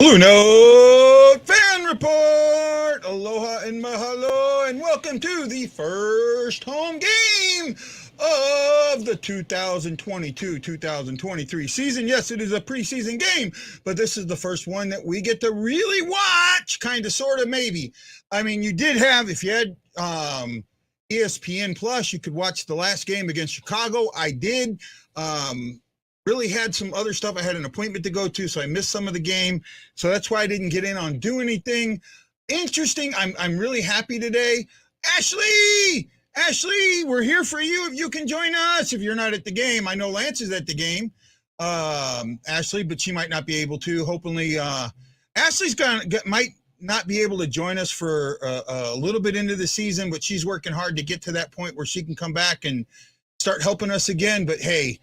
Blue Note Fan Report! Aloha and mahalo, and welcome to the first home game of the 2022-2023 season. Yes, it is a preseason game, but this is the first one that we get to really watch, kind of, sort of, maybe. I mean, you did have, if you had ESPN Plus, you could watch the last game against Chicago. I did. Really had some other stuff. I had an appointment to go to, so I missed some of the game. So that's why I didn't get in on do anything interesting. I'm really happy today. Ashley, we're here for you if you can join us. If you're not at the game, I know Lance is at the game. Ashley, but she might not be able to. Hopefully, Ashley's might not be able to join us for a little bit into the season, but she's working hard to get to that point where she can come back and start helping us again. But hey,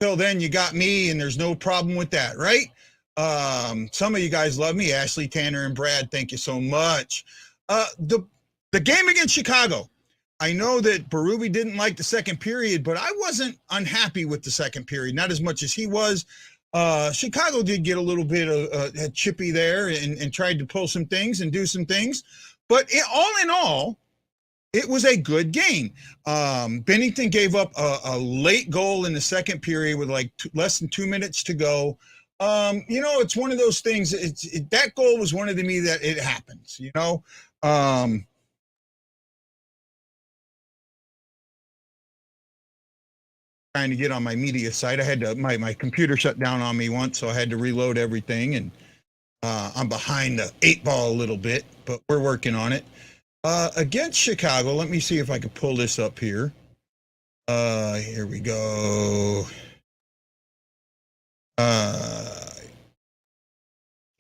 till then, you got me, and there's no problem with that, right? Some of you guys love me, Ashley, Tanner, and Brad. Thank you so much. The game against Chicago. I know that Berube didn't like the second period, but I wasn't unhappy with the second period, not as much as he was. Chicago did get a little bit of chippy there and tried to pull some things and do some things. But all in all, it was a good game. Binnington gave up a late goal in the second period with like less than 2 minutes to go. It's one of those things. That goal was one of me that it happens, trying to get on my media site. I had to, my computer shut down on me once, so I had to reload everything, and I'm behind the 8-ball a little bit, but we're working on it. Against Chicago, let me see if I can pull this up here. Here we go.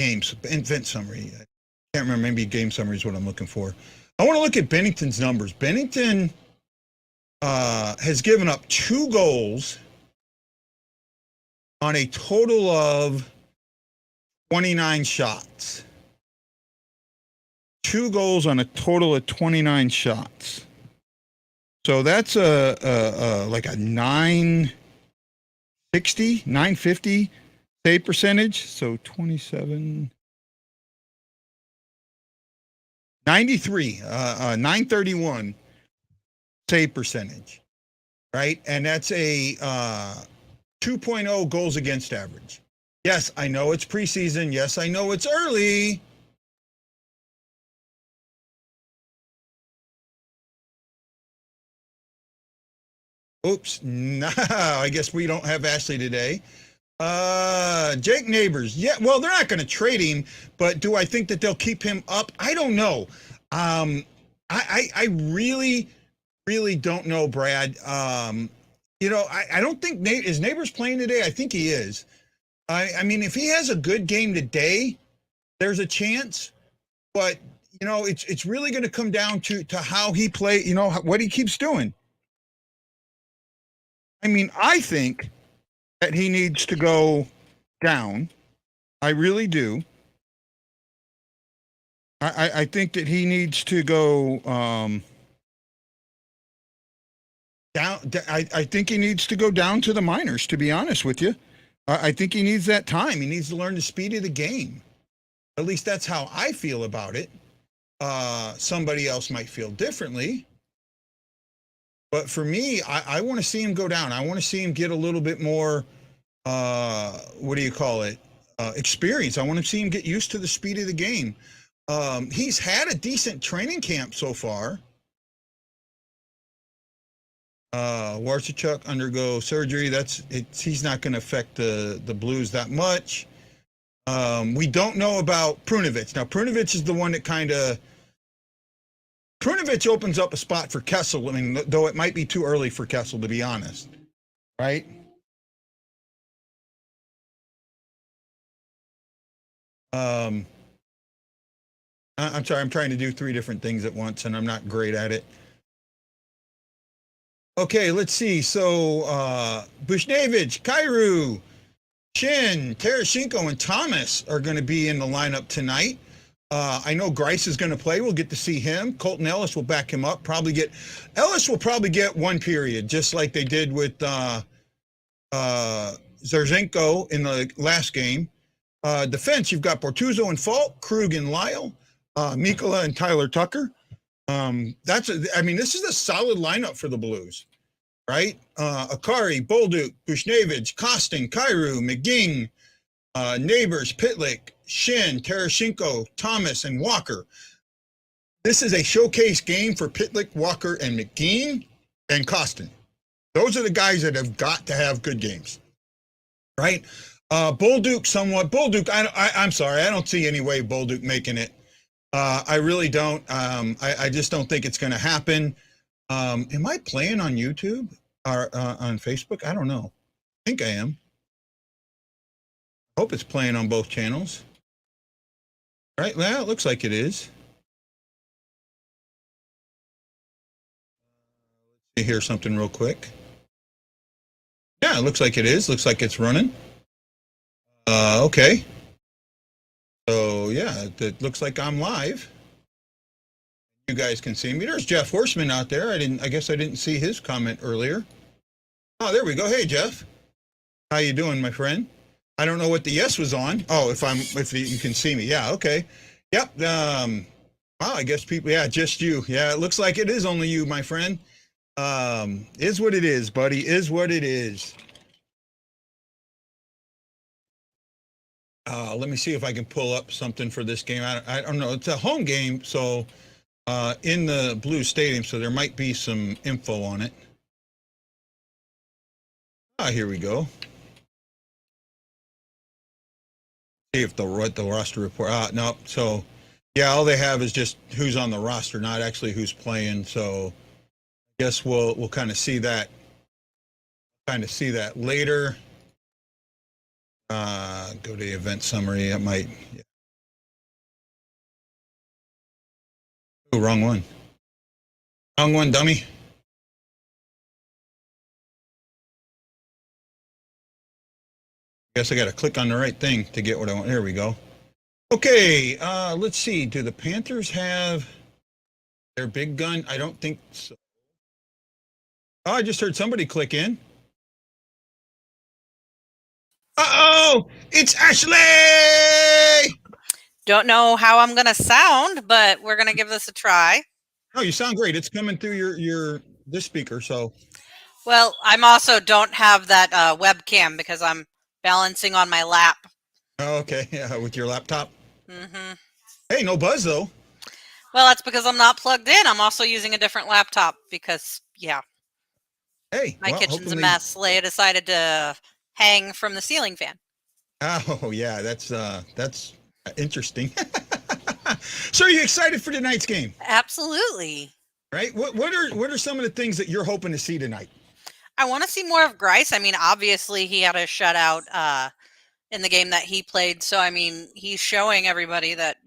Games, event summary. I can't remember, maybe game summary is what I'm looking for. I want to look at Binnington's numbers. Binnington has given up 2 goals on a total of 29 shots. 2 goals on a total of 29 shots. So that's like a 950 save percentage. So 27, 93, 931 save percentage, right? And that's a 2.0 goals against average. Yes, I know it's preseason. Yes, I know it's early. Oops, no, I guess we don't have Ashley today. Jake Neighbors. Yeah, well, they're not going to trade him, but do I think that they'll keep him up? I don't know. I really don't know, Brad. I don't think is Neighbors playing today? I think he is. I mean, if he has a good game today, there's a chance, but it's really going to come down to how he play, what he keeps doing. I mean, I think that he needs to go down. I really do. I think that he needs to go down. I think he needs to go down to the minors, to be honest with you. I think he needs that time. He needs to learn the speed of the game. At least that's how I feel about it. Somebody else might feel differently. But for me, I want to see him go down. I want to see him get a little bit more, experience. I want to see him get used to the speed of the game. He's had a decent training camp so far. Warchachuk undergo surgery. He's not going to affect the Blues that much. We don't know about Buchnevich. Now, Buchnevich is the one that Buchnevich opens up a spot for Kessel. I mean, though it might be too early for Kessel, to be honest, right? I'm sorry, I'm trying to do 3 different things at once, and I'm not great at it. Okay, let's see. So, Buchnevich, Kyrou, Shin, Tarasenko, and Thomas are going to be in the lineup tonight. I know Grice is going to play. We'll get to see him. Colton Ellis will back him up. Ellis will probably get 1 period, just like they did with Tarasenko in the last game. Defense, you've got Bortuzzo and Falk, Krug and Lyle, Mikkola and Tyler Tucker. This is a solid lineup for the Blues, right? Akari, Bolduc, Buchnevich, Kostin, Kyrou, McGing, Neighbors, Pitlick, Shin, Tarasenko, Thomas, and Walker. This is a showcase game for Pitlick, Walker, and McGing and Kostin. Those are the guys that have got to have good games, right? Bolduc, somewhat. Bolduc, I'm sorry, I don't see any way Bolduc making it. I really don't. I just don't think it's going to happen. Am I playing on YouTube or on Facebook? I don't know. I think I am. I hope it's playing on both channels. Right? Well, it looks like it is. Let me hear something real quick. Yeah, it looks like it is. Looks like it's running. Okay. So, yeah, it looks like I'm live. You guys can see me. There's Jeff Horseman out there. I guess I didn't see his comment earlier. Oh, there we go. Hey, Jeff. How you doing, my friend? I don't know what the yes was on. Oh, if you can see me. Yeah, okay. Yep. Wow, I guess people, yeah, just you. Yeah, it looks like it is only you, my friend. Is what it is, buddy. Is what it is. Let me see if I can pull up something for this game. I don't know. It's a home game, so in the Blues Stadium, so there might be some info on it. Here we go. See if the roster report. No. So, yeah, all they have is just who's on the roster, not actually who's playing. So, I guess we'll kind of see that. Later. Go to the event summary. I might. Yeah. Oh, wrong one. Wrong one, dummy. Guess I got to click on the right thing to get what I want. There we go. Okay, let's see. Do the Panthers have their big gun? I don't think so. Oh, I just heard somebody click in. Uh-oh! It's Ashley! Don't know how I'm going to sound, but we're going to give this a try. Oh, you sound great. It's coming through this speaker, so. Well, I'm also don't have that webcam because I'm balancing on my lap. Oh, okay. Yeah, with your laptop? Mm-hmm. Hey, no buzz, though. Well, that's because I'm not plugged in. I'm also using a different laptop because, yeah. Hey, my kitchen's a mess. Leia decided to hang from the ceiling fan. Oh, yeah, that's interesting. So are you excited for tonight's game? Absolutely. Right? What are some of the things that you're hoping to see tonight? I want to see more of Greiss. I mean, obviously he had a shutout in the game that he played. So, I mean, he's showing everybody that,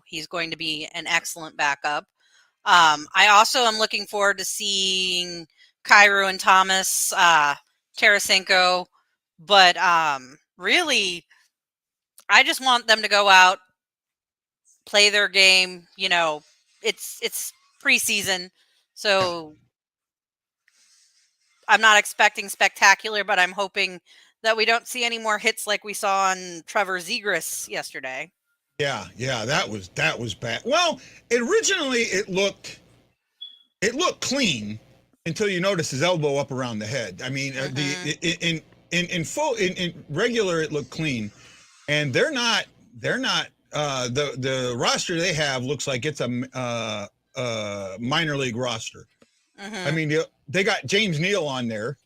he's going to be an excellent backup. I also am looking forward to seeing Kyrou and Thomas, Tarasenko. But really, I just want them to go out, play their game. It's preseason, so I'm not expecting spectacular, but I'm hoping that we don't see any more hits like we saw on Trevor Zegras yesterday. Yeah, that was bad. Well, originally it looked clean until you notice his elbow up around the head. I mean, in regular it looked clean, and they're not. The roster they have looks like it's a minor league roster. I mean, they got James Neal on there,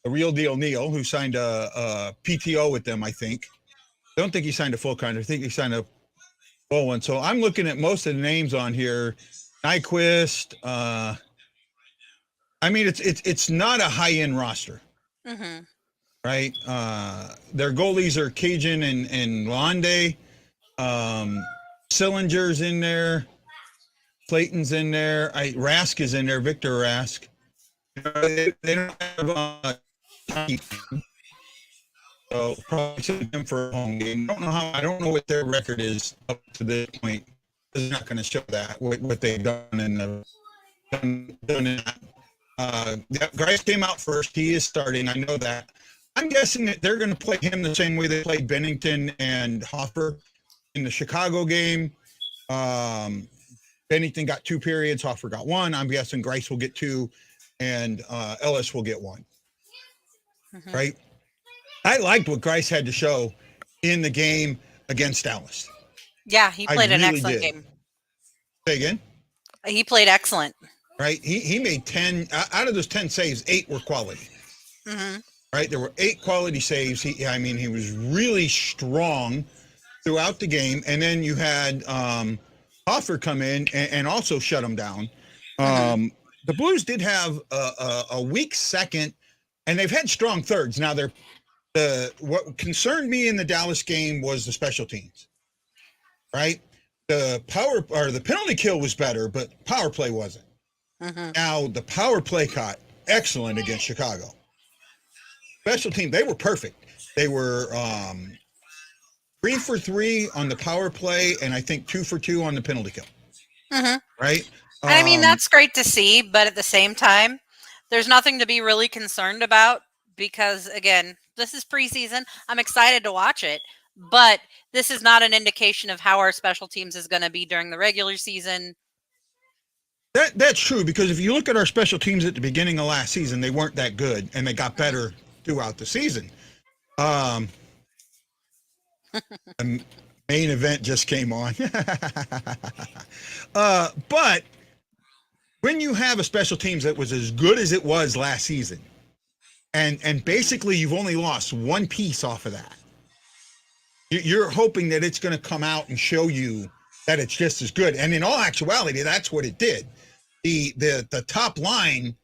a real deal Neal, who signed a PTO with them, I think. I don't think he signed a full contract. I think he signed a full one. So I'm looking at most of the names on here. Nyquist. I mean, it's not a high-end roster. Mm-hmm. Right? Their goalies are Cajun and Londe. Sillinger's in there. Clayton's in there. Rask is in there. Victor Rask. They don't have so probably send them for a home game. I don't know what their record is up to this point. It's not going to show that what they've done in the done in that. Greiss came out first. He is starting. I know that. I'm guessing that they're going to play him the same way they played Bennington and Hoffer in the Chicago game. Bennington got 2 periods, Hoffer got 1. I'm guessing Grice will get 2, and Ellis will get 1. Mm-hmm. Right? I liked what Grice had to show in the game against Dallas. Yeah, he played an excellent game. Say again? He played excellent. Right? He made 10 out of those 10 saves, 8 were quality. Mm-hmm. Right? There were 8 quality saves. He was really strong throughout the game. And then you had Hoffer come in and also shut him down. Mm-hmm. The Blues did have a weak second, and they've had strong thirds. Now what concerned me in the Dallas game was the special teams. Right? The penalty kill was better, but power play wasn't. Mm-hmm. Now the power play got excellent against Chicago. Special team, they were perfect. They were 3 for 3 on the power play, and I think 2 for 2 on the penalty kill. Mm-hmm. Right? I mean, that's great to see, but at the same time, there's nothing to be really concerned about because, again, this is preseason. I'm excited to watch it, but this is not an indication of how our special teams is going to be during the regular season. That's true, because if you look at our special teams at the beginning of last season, they weren't that good, and they got better throughout the season. The main event just came on. But when you have a special teams that was as good as it was last season, and basically you've only lost one piece off of that, you're hoping that it's going to come out and show you that it's just as good. And in all actuality, that's what it did. The top line.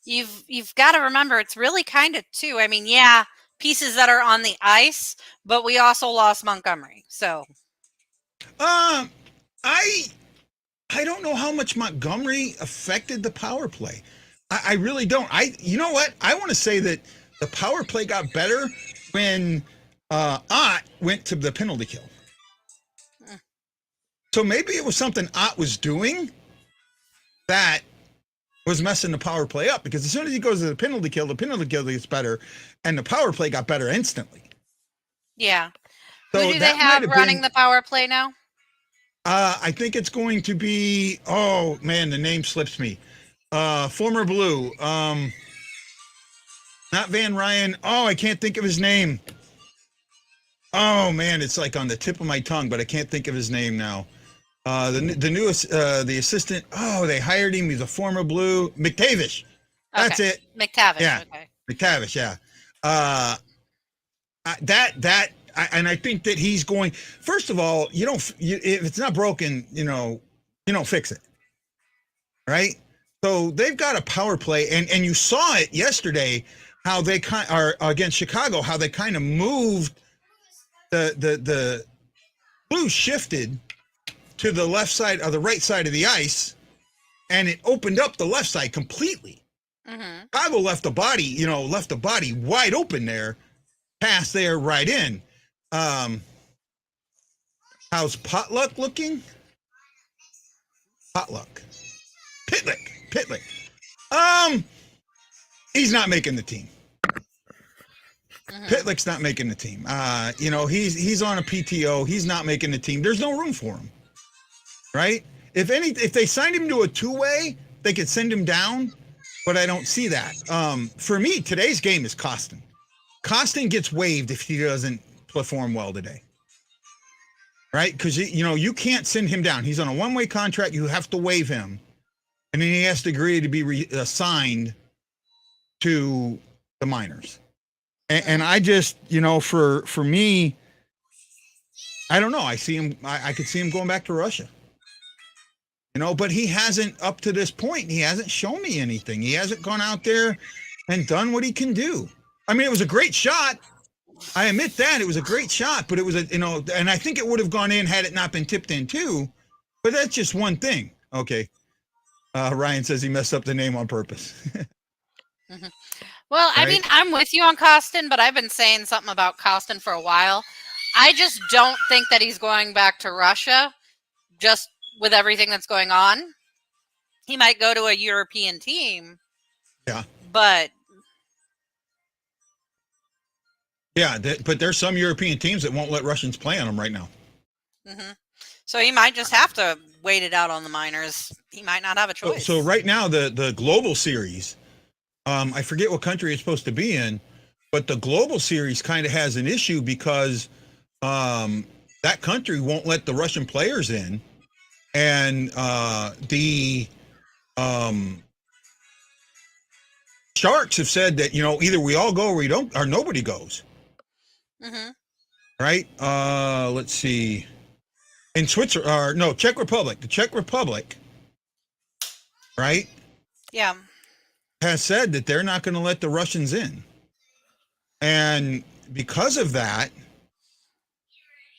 You've got to remember, it's really kind of two. I mean, yeah, pieces that are on the ice, but we also lost Montgomery. So, I don't know how much Montgomery affected the power play. I really don't. You know what? I want to say that the power play got better when Ott went to the penalty kill. So maybe it was something Ott was doing that was messing the power play up, because as soon as he goes to the penalty kill gets better, and the power play got better instantly. Yeah. So who do they have running the power play now? I think it's going to be, oh man, the name slips me. Former Blue, not Van Ryan. Oh, I can't think of his name. Oh man, it's like on the tip of my tongue, but I can't think of his name now. The newest, the assistant. Oh, they hired him. He's a former Blue. McTavish. That's okay. it. McTavish. Yeah. Okay. McTavish. Yeah. And I think that he's going. First of all, if it's not broken, you don't fix it. Right. So they've got a power play, and you saw it yesterday how they are against Chicago, how they kind of moved the Blues shifted to the left side or the right side of the ice, and it opened up the left side completely. Mm-hmm. Chicago left the body wide open there, pass there right in. How's Potluck looking? Potluck. Pitlick. He's not making the team. Mm-hmm. Pitlick's not making the team. He's on a PTO. He's not making the team. There's no room for him. Right? If they signed him to a 2-way, they could send him down, but I don't see that. For me, today's game is Kostin. Kostin gets waived if he doesn't perform well today. Right? Because, you can't send him down. He's on a 1-way contract. You have to waive him. And then he has to agree to be assigned to the minors. And I just, for me, I don't know. I see him. I could see him going back to Russia. But he hasn't, up to this point, he hasn't shown me anything. He hasn't gone out there and done what he can do. I mean, it was a great shot. I admit that it was a great shot, but it was and I think it would have gone in had it not been tipped in too. But that's just one thing. Okay. Ryan says he messed up the name on purpose. Mm-hmm. Well, right? I mean, I'm with you on Kostin, but I've been saying something about Kostin for a while. I just don't think that he's going back to Russia, just with everything that's going on. He might go to a European team. Yeah. But Yeah, but there's some European teams that won't let Russians play on them right now. Mm-hmm. So he might just have to wait it out on the minors. He might not have a choice. So right now, the global series, I forget what country it's supposed to be in, but the global series kind of has an issue because that country won't let the Russian players in, and the Sharks have said that either we all go or we don't, or nobody goes. Mm-hmm. Right? Let's see. In Switzerland, or no, Czech Republic. The Czech Republic, right? Yeah. Has said that they're not going to let the Russians in. And because of that,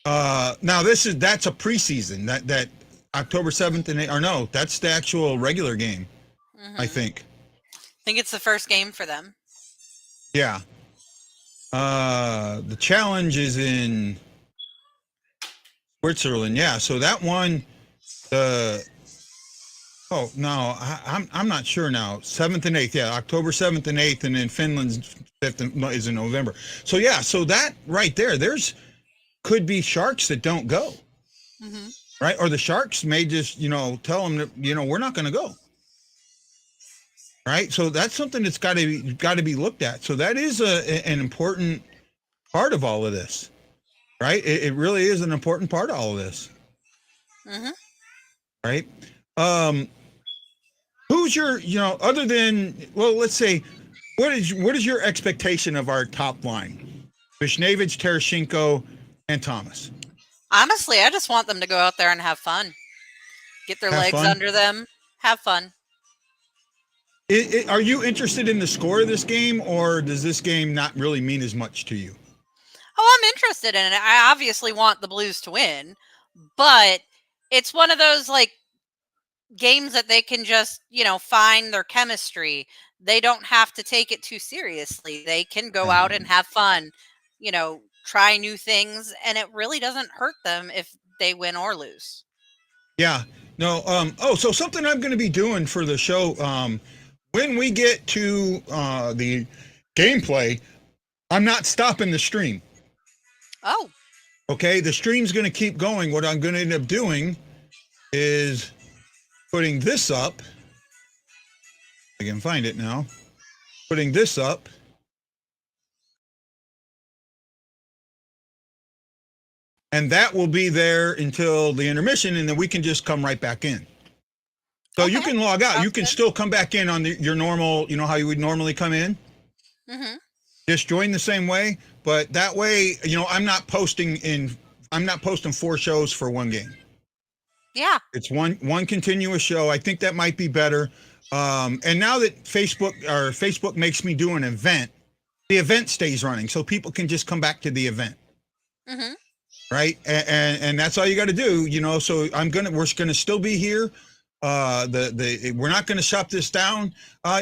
now that's a preseason. That October 7th and 8th, or no, that's the actual regular game, I think. I think it's the first game for them. Yeah. The challenge is in Switzerland. Yeah. So that one, oh no, I'm not sure now. 7th and 8th. Yeah. October 7th and 8th. And then Finland's 5th is in November. So yeah. So that right there, could be Sharks that don't go. Mm-hmm. Right. Or the Sharks may just, tell them that, we're not going to go. Right. So that's something that's got to be looked at. So that is an important part of all of this. Right. It really is an important part of all of this. Mm-hmm. Right. Who's your, other than, well, let's say, what is your expectation of our top line? Buchnevich, Tarasenko, and Thomas. Honestly, I just want them to go out there and have fun. Get their legs under them. Have fun. Are you interested in the score of this game, or does this game not really mean as much to you? Oh, I'm interested in it. I obviously want the Blues to win, but it's one of those games that they can just, find their chemistry. They don't have to take it too seriously. They can go out and have fun, try new things, and it really doesn't hurt them if they win or lose. Yeah. No. So something I'm going to be doing for the show, when we get to the gameplay, I'm not stopping the stream. Oh. Okay. The stream's going to keep going. What I'm going to end up doing is putting this up. I can find it now. Putting this up. And that will be there until the intermission, and then we can just come right back in. So you can log out. You can still come back in on your normal, how you would normally come in. Mm-hmm. Just join the same way. But that way, I'm not posting 4 shows for one game. Yeah. It's one continuous show. I think that might be better. And now that Facebook makes me do an event, the event stays running. So people can just come back to the event. Mm-hmm. Right. And that's all you got to do, so we're going to still be here. We're not going to shut this down.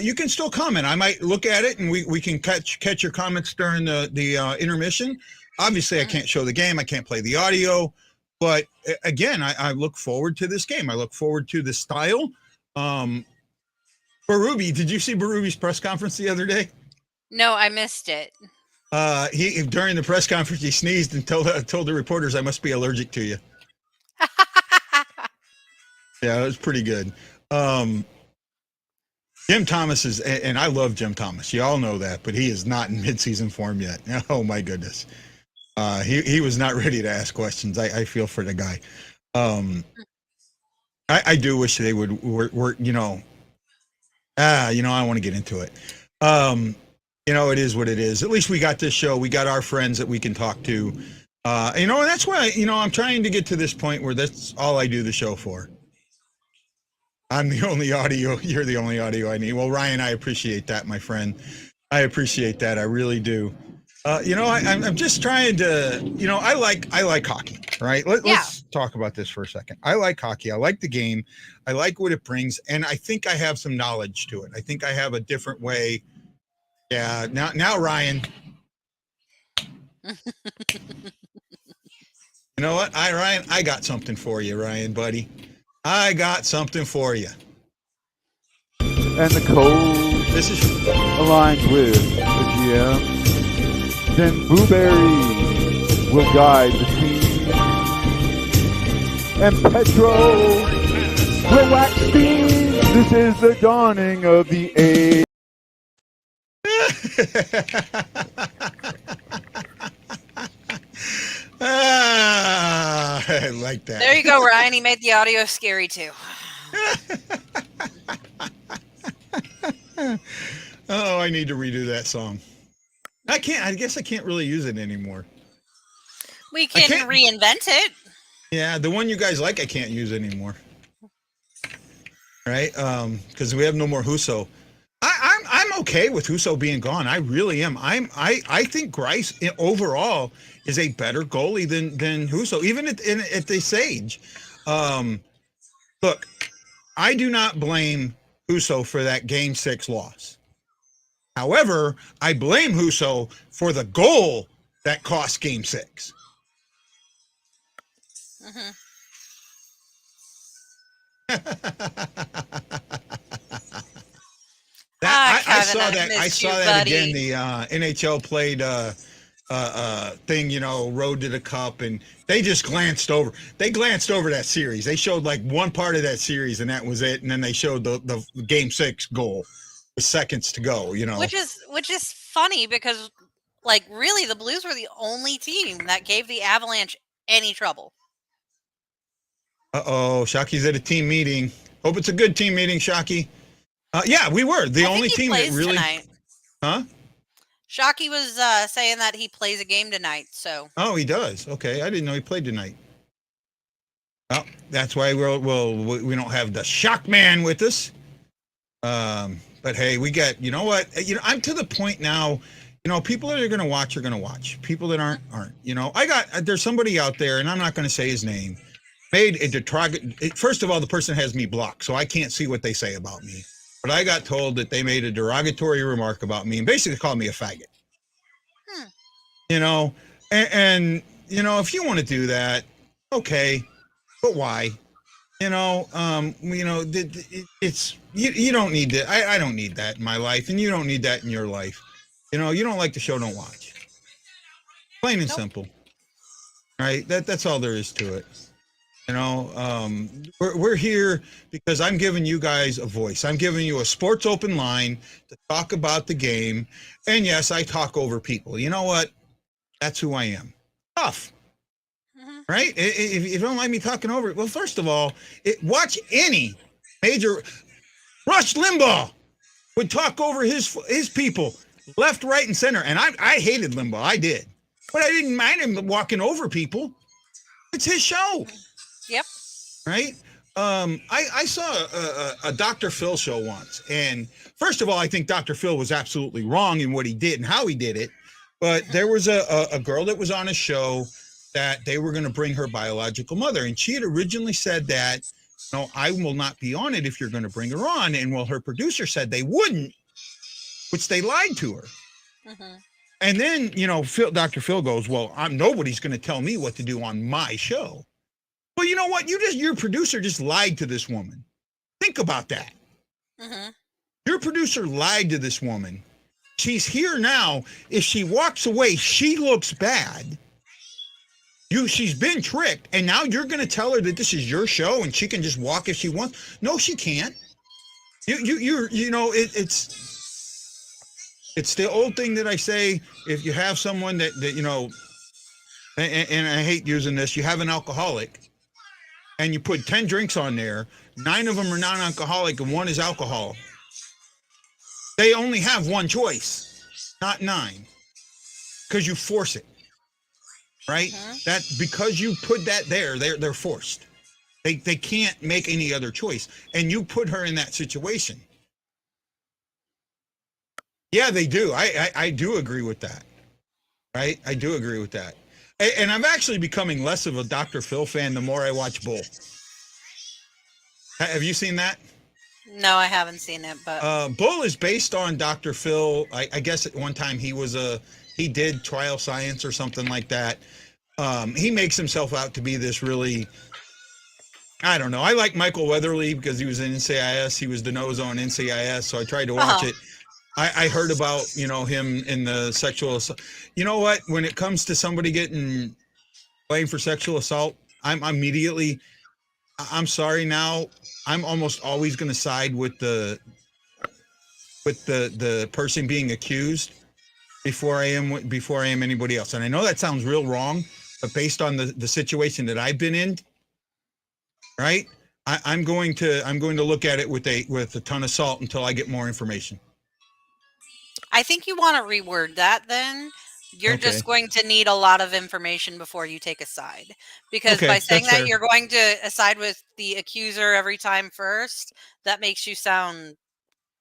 You can still comment. I might look at it, and we can catch your comments during the intermission. Obviously, I can't show the game. I can't play the audio. But again, I look forward to this game. I look forward to the style. Berube, did you see Berube's press conference the other day? No, I missed it. He during the press conference, he sneezed and told the reporters, "I must be allergic to you." Yeah, it was pretty good. Jim Thomas is, and I love Jim Thomas. You all know that, but he is not in midseason form yet. Oh my goodness, he was not ready to ask questions. I feel for the guy. I do wish they would work. I want to get into it. It is what it is. At least we got this show. We got our friends that we can talk to. And that's why, I'm trying to get to this point where that's all I do the show for. I'm the only audio. You're the only audio I need. Well, Ryan, I appreciate that, my friend. I appreciate that. I really do. I'm just trying to, I like hockey, right? Let's talk about this for a second. I like hockey. I like the game. I like what it brings. And I think I have some knowledge to it. I think I have a different way. Yeah. Now, Ryan, you know what? Ryan, I got something for you, Ryan, buddy. I got something for you. And the code this is aligned with the GM. then Blueberry will guide the team. And Petro will wax steam. This is the dawning of the age. I like that. There you go, Ryan. He made the audio scary too. Oh, I need to redo that song. I guess I can't really use it anymore. We can reinvent it. Yeah, the one you guys like, I can't use anymore. Right? Because we have no more Husso. I'm okay with Husso being gone. I really am. I think Grice overall is a better goalie than Husso, even at this age. Look, I do not blame Husso for that Game 6 loss. However, I blame Husso for the goal that cost Game 6. Mm-hmm. I saw that. I saw that again. The NHL played thing, Road to the Cup, and they just glanced over. They glanced over that series. They showed like one part of that series, and that was it. And then they showed the Game 6 goal with seconds to go. Which is funny because, like, really, the Blues were the only team that gave the Avalanche any trouble. Shocky's at a team meeting. Hope it's a good team meeting, Shocky. Yeah, we were the only team that really. Tonight. Huh? Shocky was saying that he plays a game tonight. So. Oh, he does. Okay, I didn't know he played tonight. Well, that's why we don't have the Shock Man with us. But hey, we got. You know what? I'm to the point now. People that are going to watch are going to watch. People that aren't. There's somebody out there, and I'm not going to say his name. Made a derogatory. First of all, the person has me blocked, so I can't see what they say about me. But I got told that they made a derogatory remark about me and basically called me a faggot. And if you want to do that, okay, but why? It's you don't need that. I don't need that in my life, and you don't need that in your life. You don't like the show, don't watch. Plain and simple. Right? That's all there is to it. We're here because I'm giving you guys a voice. I'm giving you a sports open line to talk about the game. And yes, I talk over people. You know what? That's who I am. Tough. Mm-hmm. Right? If you don't like me talking over it, well, first of all, watch any major. Rush Limbaugh would talk over his people left, right, and center. And I hated Limbaugh. I did. But I didn't mind him walking over people. It's his show. Yep. Right. I saw a Dr. Phil show once, and first of all, I think Dr. Phil was absolutely wrong in what he did and how he did it. But there was a girl that was on a show that they were going to bring her biological mother, and she had originally said that, no, I will not be on it if you're going to bring her on. And well, her producer said they wouldn't, which they lied to her. Mm-hmm. And then Dr. Phil goes, well, nobody's going to tell me what to do on my show. Well, you know what? Your producer just lied to this woman. Think about that. Mm-hmm. Your producer lied to this woman. She's here now. If she walks away, she looks bad. She's been tricked, and now you're going to tell her that this is your show and she can just walk if she wants. No, she can't. It's the old thing that I say. If you have someone that and I hate using this, you have an alcoholic. And you put 10 drinks on there, 9 of them are non-alcoholic and 1 is alcohol. They only have one choice, not 9, because you force it, right? Uh-huh. That because you put that there, they're forced. They can't make any other choice, and you put her in that situation. Yeah, they do. I do agree with that, right? I do agree with that. And I'm actually becoming less of a Dr. Phil fan the more I watch Bull. Have you seen that? No, I haven't seen it, but Bull is based on Dr. Phil. I guess at one time he did trial science or something like that. He makes himself out to be this really, I don't know. I like Michael Weatherly because he was in NCIS. He was DeNozo on NCIS, so I tried to watch it. I heard about, him in the sexual assault. You know what? When it comes to somebody getting blamed for sexual assault, I'm sorry now. I'm almost always going to side with the person being accused before I am anybody else. And I know that sounds real wrong, but based on the situation that I've been in, right? I'm going to look at it with a ton of salt until I get more information. I think you want to reword that then. You're Okay. just going to need a lot of information before you take a side. Because Okay, by saying that's that fair. you're going to side with the accuser every time first, that makes you sound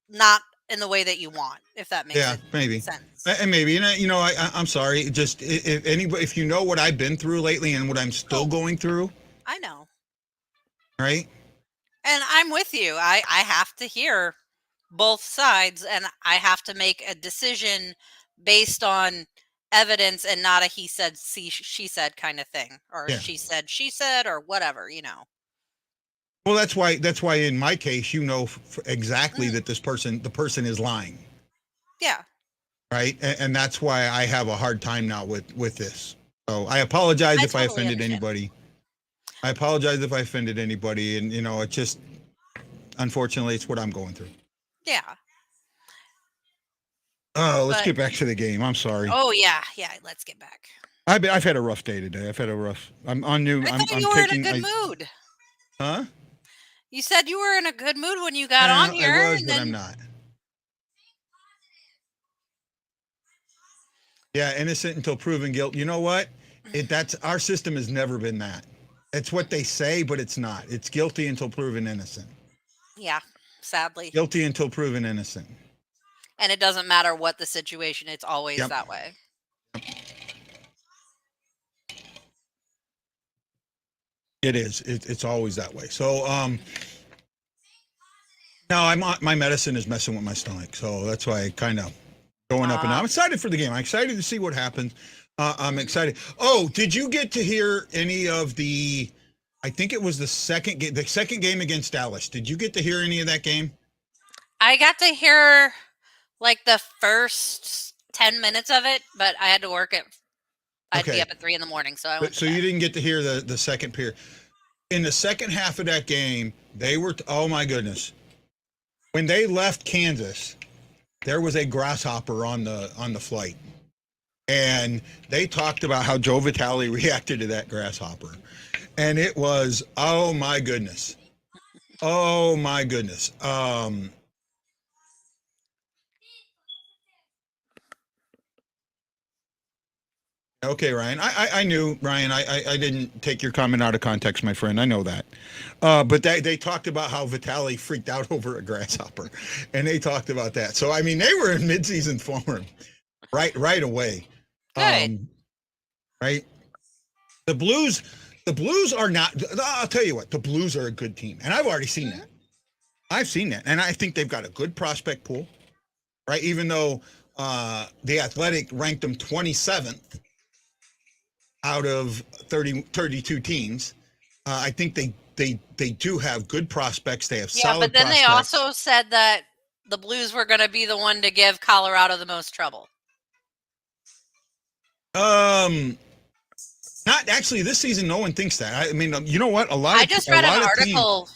not in the way that you want, if that makes maybe. sense. And maybe, and I'm sorry. Just if you know what I've been through lately and what I'm still going through, I know. right? And I'm with you. I have to hear both sides, and I have to make a decision based on evidence and not a he said, she said kind of thing, or Yeah. she said, or whatever, Well, that's why in my case, exactly that the person is lying. Yeah. Right. And that's why I have a hard time now with this. So I apologize if I offended anybody. I apologize if I offended anybody. And, it just, unfortunately, it's what I'm going through. Yeah. Oh, let's get back to the game. I'm sorry. Oh, yeah. Yeah. Let's get back. I've had a rough day today. I'm on new. I thought you were in a good mood. Huh? You said you were in a good mood when you got on here. I was, but I'm not. Yeah, innocent until proven guilt. You know what? That's our system has never been that. It's what they say, but it's not. It's guilty until proven innocent. Yeah, sadly. Guilty until proven innocent. And it doesn't matter what the situation, it's always that way. It is. It's always that way. So, now my medicine is messing with my stomach, so that's why I kind of going up and down. I'm excited for the game. I'm excited to see what happens. I'm excited. Oh, did you get to hear any of the? I think it was the second game against Dallas. Did you get to hear any of that game? I got to hear like the first 10 minutes of it, but I had to work at. I'd be up at 3 a.m, so I went. So you didn't get to hear the second period. In the second half of that game, they were. Oh my goodness! When they left Kansas, there was a grasshopper on the flight. And they talked about how Joe Vitale reacted to that grasshopper. And it was, oh my goodness. Oh my goodness. Okay, Ryan. I knew, Ryan, I didn't take your comment out of context, my friend. I know that. But they talked about how Vitale freaked out over a grasshopper. And they talked about that. So, I mean, they were in midseason form right away. Good. Right. The Blues are not. I'll tell you what. The Blues are a good team, and I've already seen that. I've seen that, and I think they've got a good prospect pool. Right. Even though the Athletic ranked them 27th out of 32 teams, I think they do have good prospects. They have solid. But then prospects. They also said that the Blues were going to be the one to give Colorado the most trouble. Not actually this season. No one thinks that. I mean, you know what? I just read an article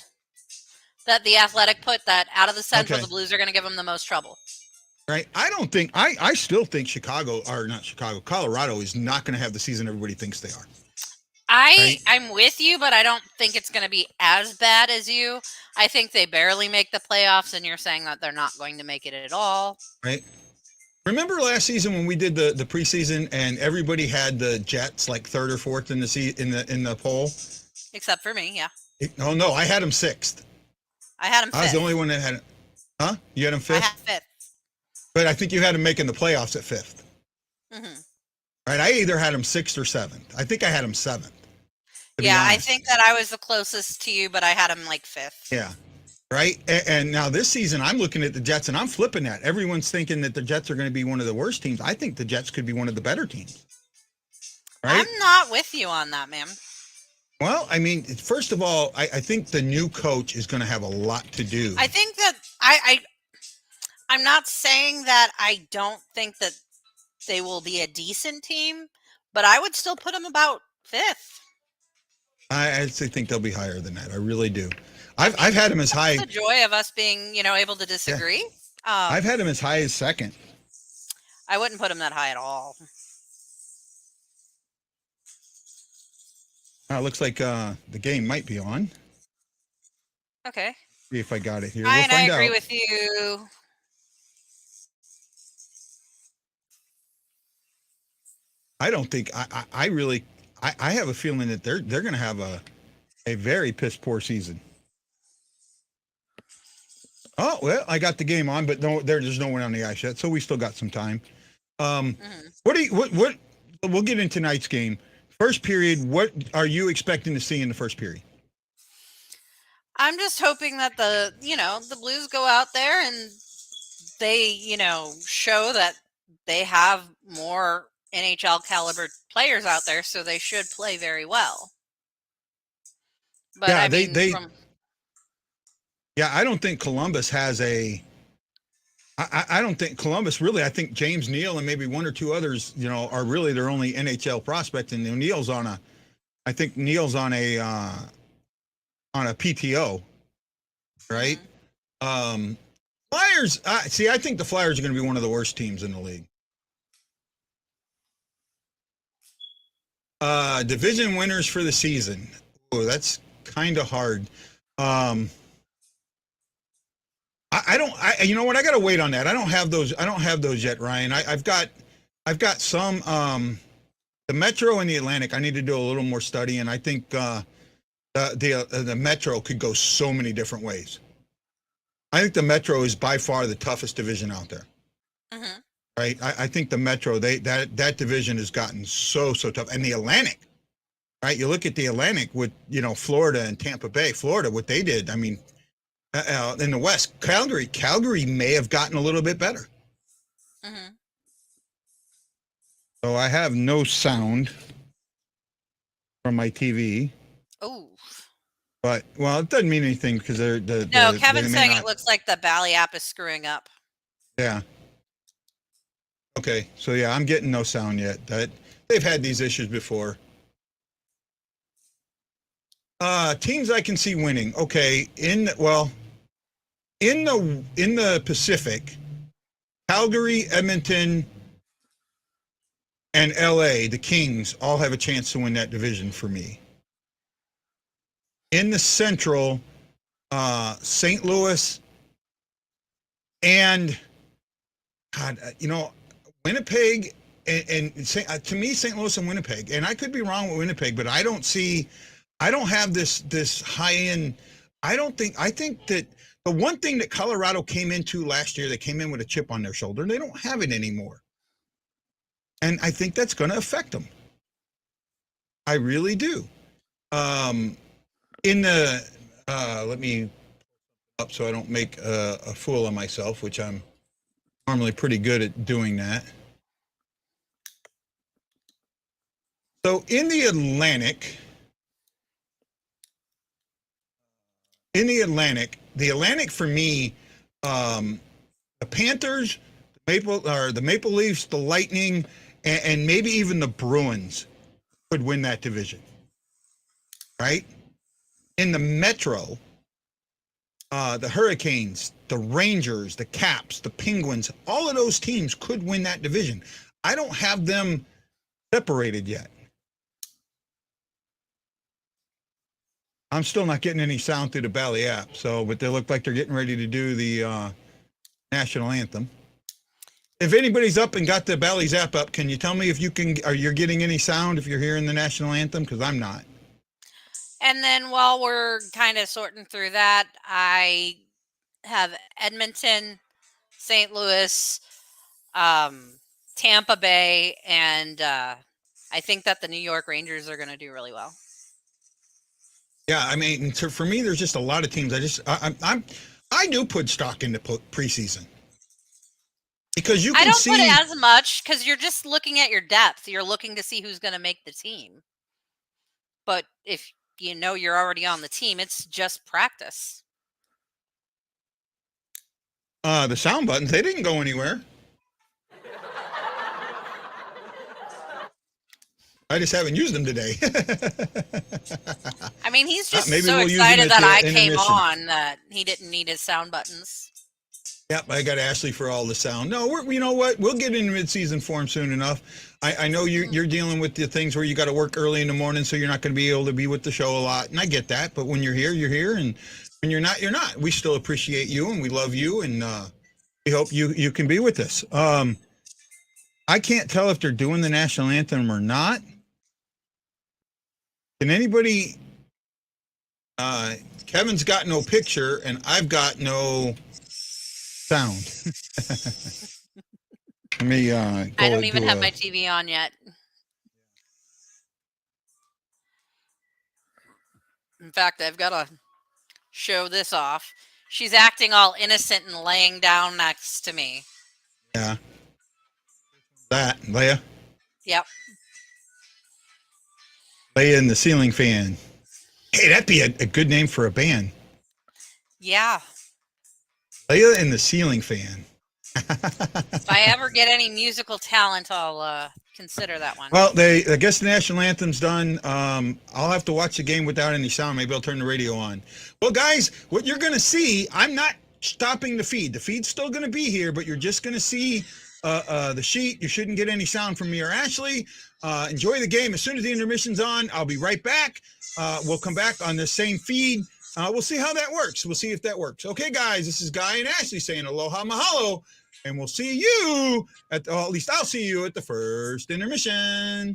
that the Athletic put that out of the Central, the Blues are going to give them the most trouble. Right. I don't think. I still think Colorado is not going to have the season everybody thinks they are. I'm with you, but I don't think it's going to be as bad as you. I think they barely make the playoffs, and you're saying that they're not going to make it at all. Right. Remember last season when we did the preseason and everybody had the Jets like third or fourth in the poll? Except for me, yeah. No, I had them sixth. I had them fifth. I was the only one that had. Huh? You had them fifth? I had fifth. But I think you had them making the playoffs at fifth. Mm-hmm. Right. I either had them sixth or seventh. I think I had them seventh. Yeah, I think that I was the closest to you, but I had them like fifth. Yeah. Right. And now this season, I'm looking at the Jets and I'm flipping that. Everyone's thinking that the Jets are going to be one of the worst teams. I think the Jets could be one of the better teams. Right? I'm not with you on that, man. Well, I mean, first of all, I think the new coach is going to have a lot to do. I think that I'm not saying that I don't think that they will be a decent team, but I would still put them about 5th. I actually think they'll be higher than that. I really do. I've had them as high. The joy of us being, able to disagree. I've had them as high as 2nd. I wouldn't put them that high at all. Looks like the game might be on. Okay. See if I got it here. I We'll find agree out. with you. I don't think I really I have a feeling that they're going to have a very piss poor season. Oh well, I got the game on, but there's no one on the ice yet, so we still got some time. What we'll get into tonight's game. First period, what are you expecting to see in the first period? I'm just hoping that the Blues go out there and they, show that they have more NHL caliber players out there, so they should play very well. But yeah, I mean, yeah, I don't think Columbus has I don't think Columbus really. I think James Neal and maybe one or two others, are really their only NHL prospect, and Neal's on a PTO, right? Mm-hmm. Flyers. I think the Flyers are going to be one of the worst teams in the league. Division winners for the season. Oh, that's kind of hard. I don't. You know what? I got to wait on that. I don't have those yet, Ryan. I've got some. The Metro and the Atlantic. I need to do a little more study, and I think the Metro could go so many different ways. I think the Metro is by far the toughest division out there. Mm-hmm. Right? I think the Metro, that division has gotten so tough, and the Atlantic. Right? You look at the Atlantic with Florida and Tampa Bay. Florida, what they did. I mean. In the West, Calgary may have gotten a little bit better. Mm-hmm. So I have no sound from my TV. Oh. But it doesn't mean anything because Kevin's saying it looks like the Bally app is screwing up. Yeah. Okay, so yeah, I'm getting no sound yet. They've had these issues before. Teams I can see winning. Okay, in the Pacific, Calgary, Edmonton, and LA, the Kings, all have a chance to win that division for me. In the Central, St. Louis and Winnipeg and to me, St. Louis and Winnipeg, and I could be wrong with Winnipeg, but I don't have this high end. I think that the one thing that Colorado came into last year, they came in with a chip on their shoulder. They don't have it anymore. And I think that's going to affect them. I really do. Let me up so I don't make a fool of myself, which I'm normally pretty good at doing that. So in the Atlantic, for me, the Panthers, the Maple Leafs, the Lightning, and maybe even the Bruins could win that division. Right? In the Metro, the Hurricanes, the Rangers, the Caps, the Penguins, all of those teams could win that division. I don't have them separated yet. I'm still not getting any sound through the Bally app, but they look like they're getting ready to do the national anthem. If anybody's up and got the Bally's app up, can you tell me if you're getting any sound if you're hearing the national anthem? Because I'm not. And then while we're kind of sorting through that, I have Edmonton, St. Louis, Tampa Bay, and I think that the New York Rangers are going to do really well. Yeah, I mean, for me, there's just a lot of teams. I do put stock into preseason because you can see. I don't put as much because you're just looking at your depth. You're looking to see who's going to make the team. But if you're already on the team, it's just practice. The sound buttons, they didn't go anywhere. I just haven't used them today. I mean, he's just Maybe so we'll use them excited at that the I came intermission. on that he didn't need his sound buttons. Yep, I got Ashley for all the sound. No, you know what? We'll get into mid-season form soon enough. I know you're dealing with the things where you got to work early in the morning, so you're not going to be able to be with the show a lot, and I get that. But when you're here, you're here, and when you're not, you're not. We still appreciate you, and we love you, and we hope you can be with us. I can't tell if they're doing the national anthem or not. Can anybody? Kevin's got no picture, and I've got no sound. Let me I don't even have my TV on yet. In fact, I've got to show this off. She's acting all innocent and laying down next to me. Yeah. That, Leia. Yep. Leia and the ceiling fan. Hey, that'd be a good name for a band. Yeah. Leia and the ceiling fan. If I ever get any musical talent, I'll consider that one. Well, I guess the national anthem's done. I'll have to watch the game without any sound. Maybe I'll turn the radio on. Well, guys, what you're going to see, I'm not stopping the feed. The feed's still going to be here, but you're just going to see the sheet. You shouldn't get any sound from me or Ashley. Enjoy the game. As soon as the intermission's on, I'll be right back. We'll come back on the same feed. We'll see how that works. We'll see if that works. Okay, guys, this is Guy and Ashley saying aloha mahalo. And we'll see you at least I'll see you at the first intermission.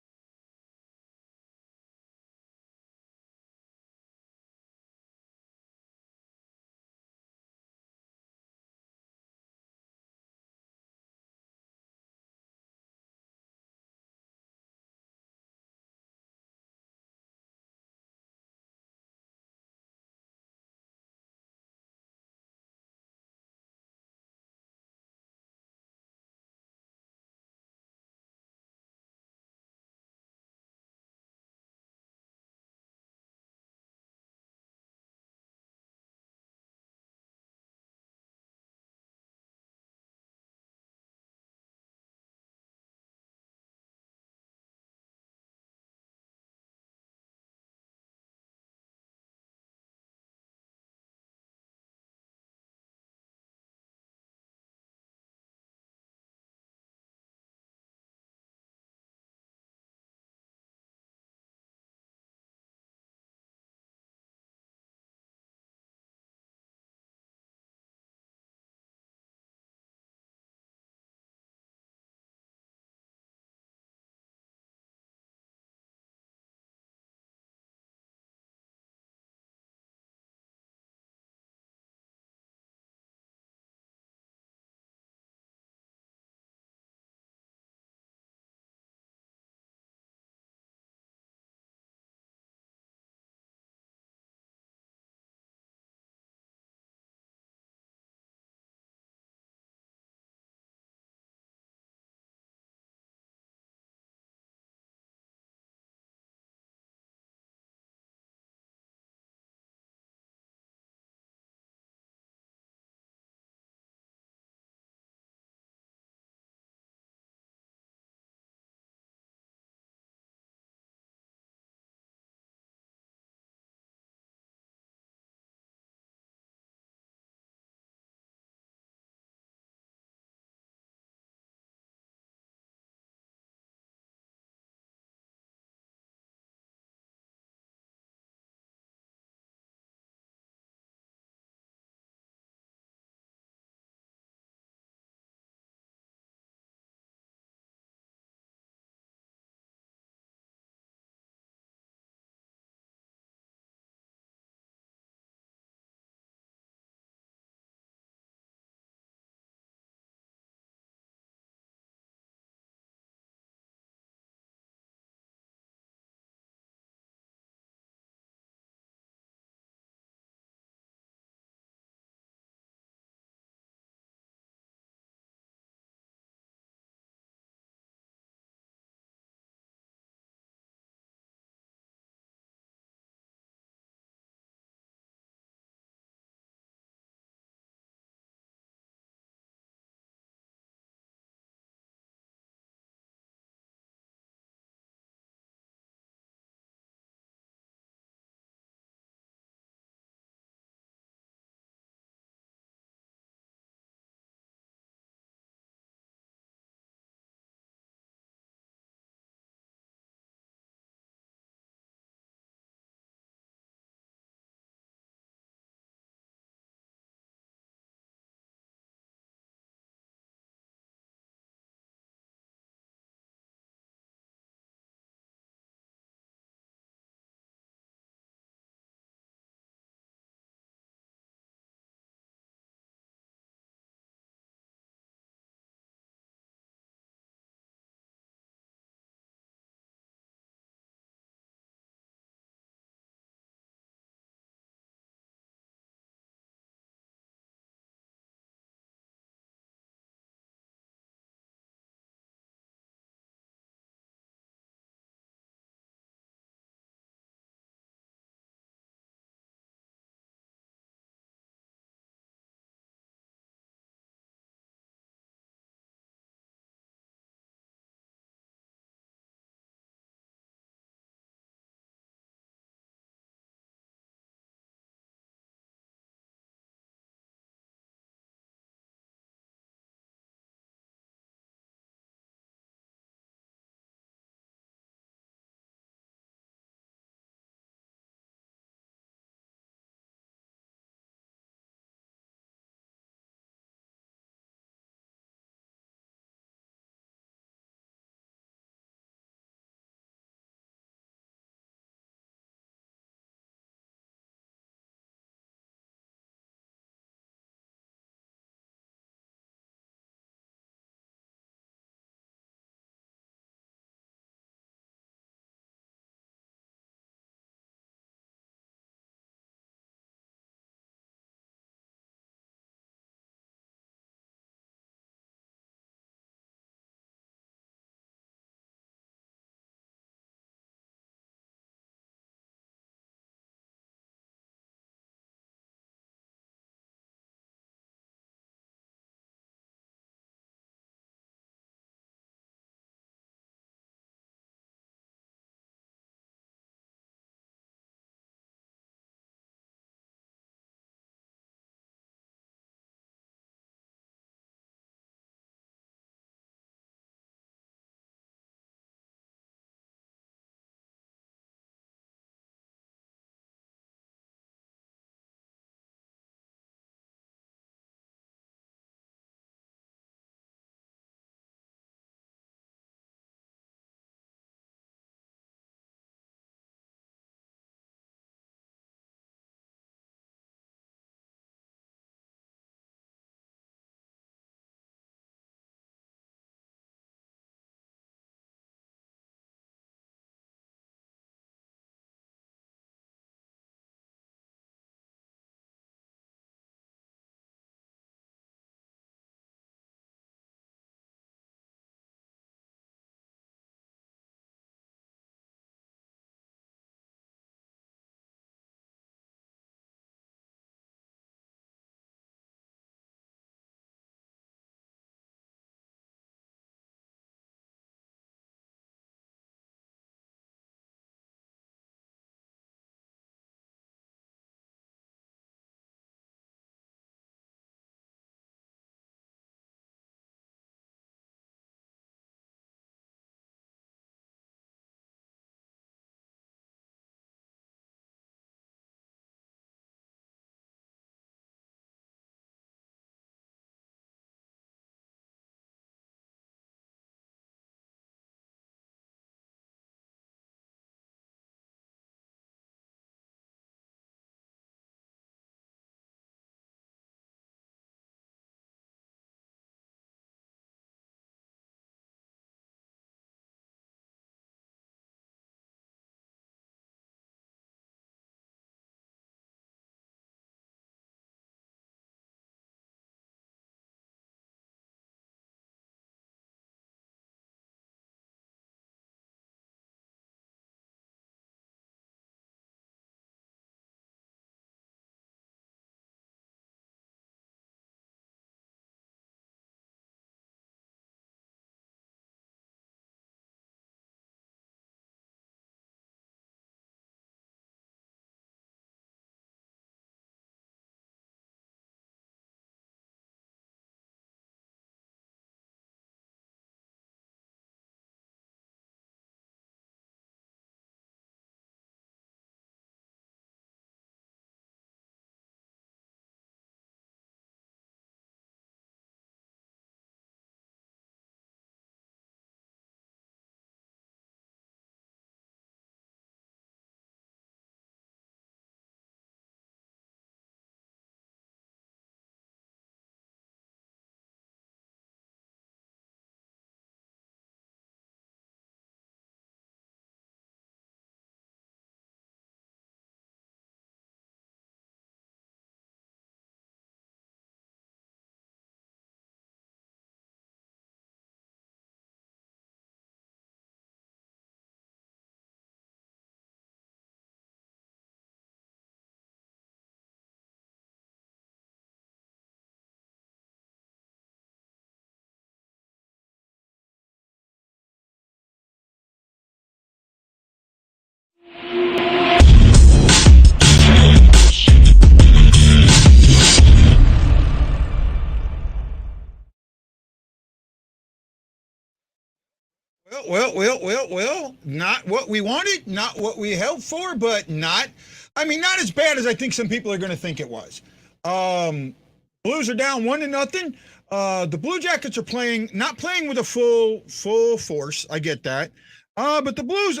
Well. Not what we wanted, not what we hoped for, but not as bad as I think some people are going to think it was. Blues are down 1-0. The Blue Jackets are not playing with a full force. I get that. But the Blues,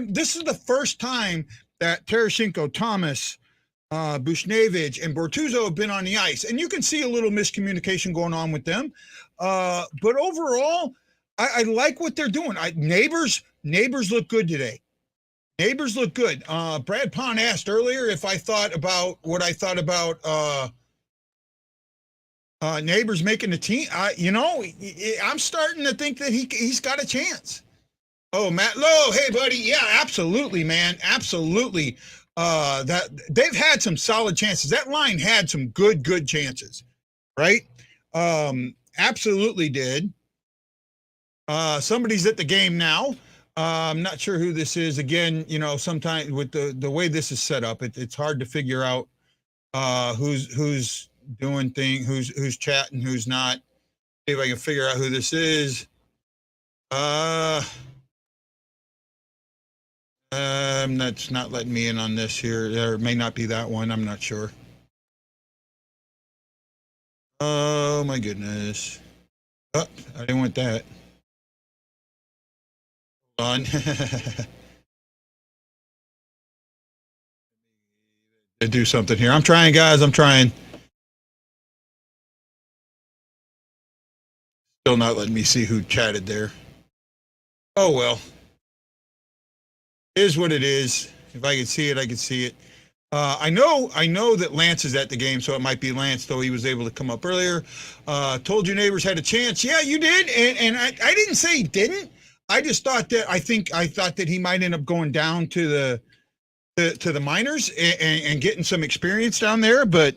this is the first time that Tarasenko, Thomas, Buchnevich, and Bortuzzo have been on the ice. And you can see a little miscommunication going on with them. But overall, I like what they're doing. Neighbors look good today. Neighbors look good. Brad Pond asked earlier if I thought about what I thought about Neighbors making the team. I'm starting to think that he's got a chance. Oh, Matt Lowe, hey buddy, yeah, absolutely, man, absolutely. That they've had some solid chances. That line had some good chances, right? Absolutely did. Somebody's at the game now. I'm not sure who this is. Again, sometimes with the way this is set up, it's hard to figure out who's doing things, who's chatting, who's not. See if I can figure out who this is. That's not letting me in on this here. There may not be that one. I'm not sure. Oh my goodness. Oh, I didn't want that. Hold on. To do something here. I'm trying, guys. I'm trying. Still not letting me see who chatted there. Oh well. It is what it is. If I could see it, I could see it. I know that Lance is at the game, so it might be Lance, though he was able to come up earlier. Told you Neighbors had a chance. Yeah, you did, and I didn't say he didn't. I just thought that I thought that he might end up going down to the minors and getting some experience down there. But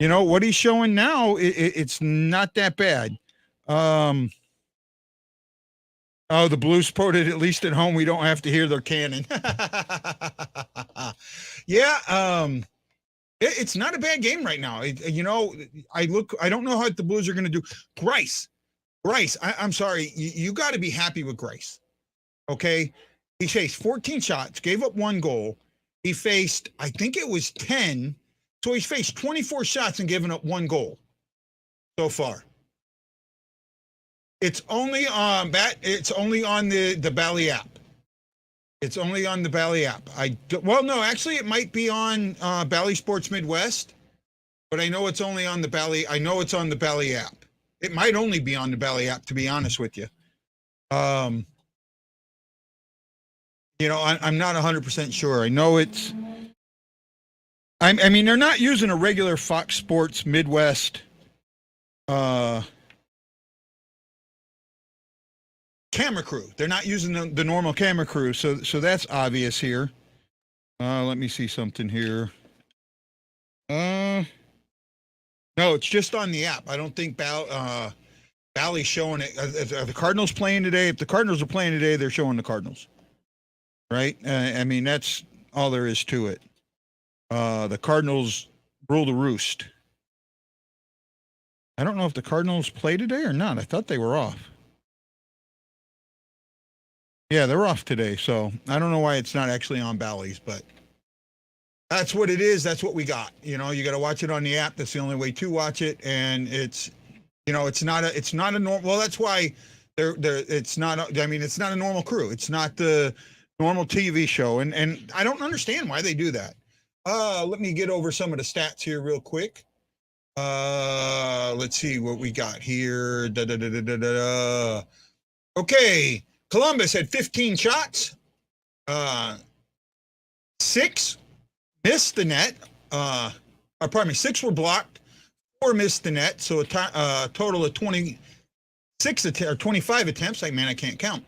what he's showing now, it's not that bad. Oh, the Blues quoted, at least at home, we don't have to hear their cannon. Yeah, it's not a bad game right now. I don't know how the Blues are going to do. Grice, I'm sorry. You got to be happy with Grice. Okay. He faced 14 shots, gave up 1 goal. He faced, I think it was 10. So he's faced 24 shots and given up 1 goal so far. It's only on the Bally app. It's only on the Bally app. No, actually it might be on Bally Sports Midwest, but I know it's only on the Bally. I know it's on the Bally app. It might only be on the Bally app, to be honest with you. I'm not 100% sure. I know it's. I mean, they're not using a regular Fox Sports Midwest. Camera crew. They're not using the normal camera crew, so that's obvious here. Let me see something here. No, it's just on the app. I don't think Bally's showing it. Are the Cardinals playing today? If the Cardinals are playing today, they're showing the Cardinals, right? I mean, that's all there is to it. The Cardinals rule the roost. I don't know if the Cardinals play today or not. I thought they were off. Yeah, they're off today, so I don't know why it's not actually on Bally's, but that's what it is. That's what we got. You got to watch it on the app. That's the only way to watch it, and it's not a normal. Well, that's why it's not. I mean, it's not a normal crew. It's not the normal TV show, and I don't understand why they do that. Let me get over some of the stats here real quick. Let's see what we got here. Okay. Columbus had 15 shots. 6 missed the net. 6 were blocked. 4 missed the net. So a total of 25 attempts. I can't count.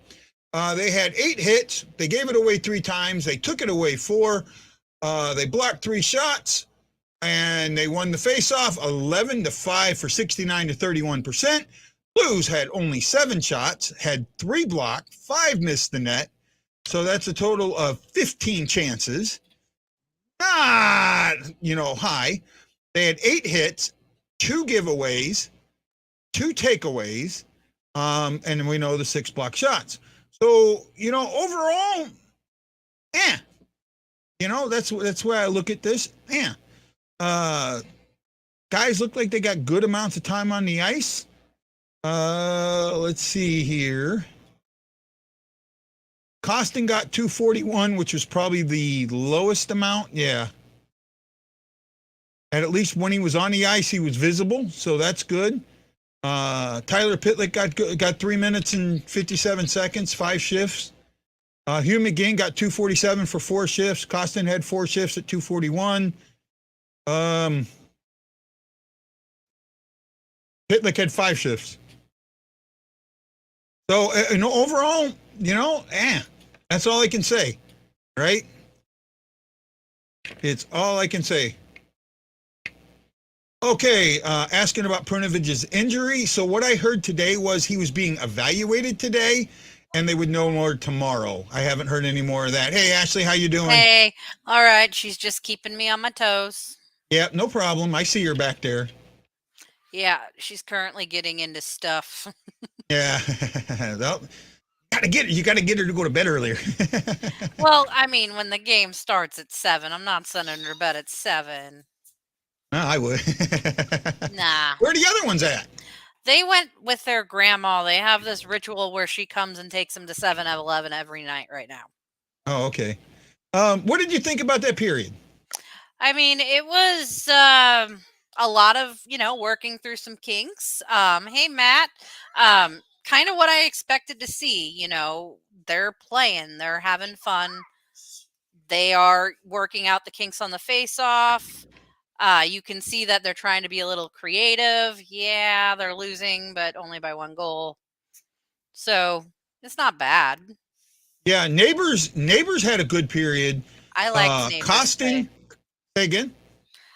They had 8 hits. They gave it away 3 times. They took it away 4. They blocked 3 shots, and they won the faceoff 11-5 for 69 to 31%. Blues had only 7 shots, had 3 blocked, 5 missed the net. So that's a total of 15 chances. Not, high. They had 8 hits, 2 giveaways, 2 takeaways, and we know the 6 block shots. So, overall, that's why I look at this. Guys look like they got good amounts of time on the ice. Let's see here. Kostin got 241, which was probably the lowest amount. Yeah. And at least when he was on the ice, he was visible, so that's good. Tyler Pitlick got 3 minutes and 57 seconds, 5 shifts. Hugh McGinn got 247 for 4 shifts. Kostin had 4 shifts at 241. Pitlick had 5 shifts. So, overall, that's all I can say, right? It's all I can say. Okay, asking about Buchnevich's injury. So what I heard today was he was being evaluated today, and they would know more tomorrow. I haven't heard any more of that. Hey, Ashley, how you doing? Hey, all right. She's just keeping me on my toes. Yeah, no problem. I see her back there. Yeah, she's currently getting into stuff. Yeah, well, you got to get her to go to bed earlier. Well, I mean, when the game starts at 7, I'm not sending her to bed at 7. No, I would. Nah. Where are the other ones at? They went with their grandma. They have this ritual where she comes and takes them to 7-Eleven every night right now. Oh, okay. What did you think about that period? I mean, it was a lot of, working through some kinks. Hey, Matt. Kind of what I expected to see. They're playing. They're having fun. They are working out the kinks on the face-off. You can see that they're trying to be a little creative. Yeah, they're losing, but only by 1 goal. So it's not bad. Yeah, Neighbors had a good period. I liked Neighbors Kostin, say again?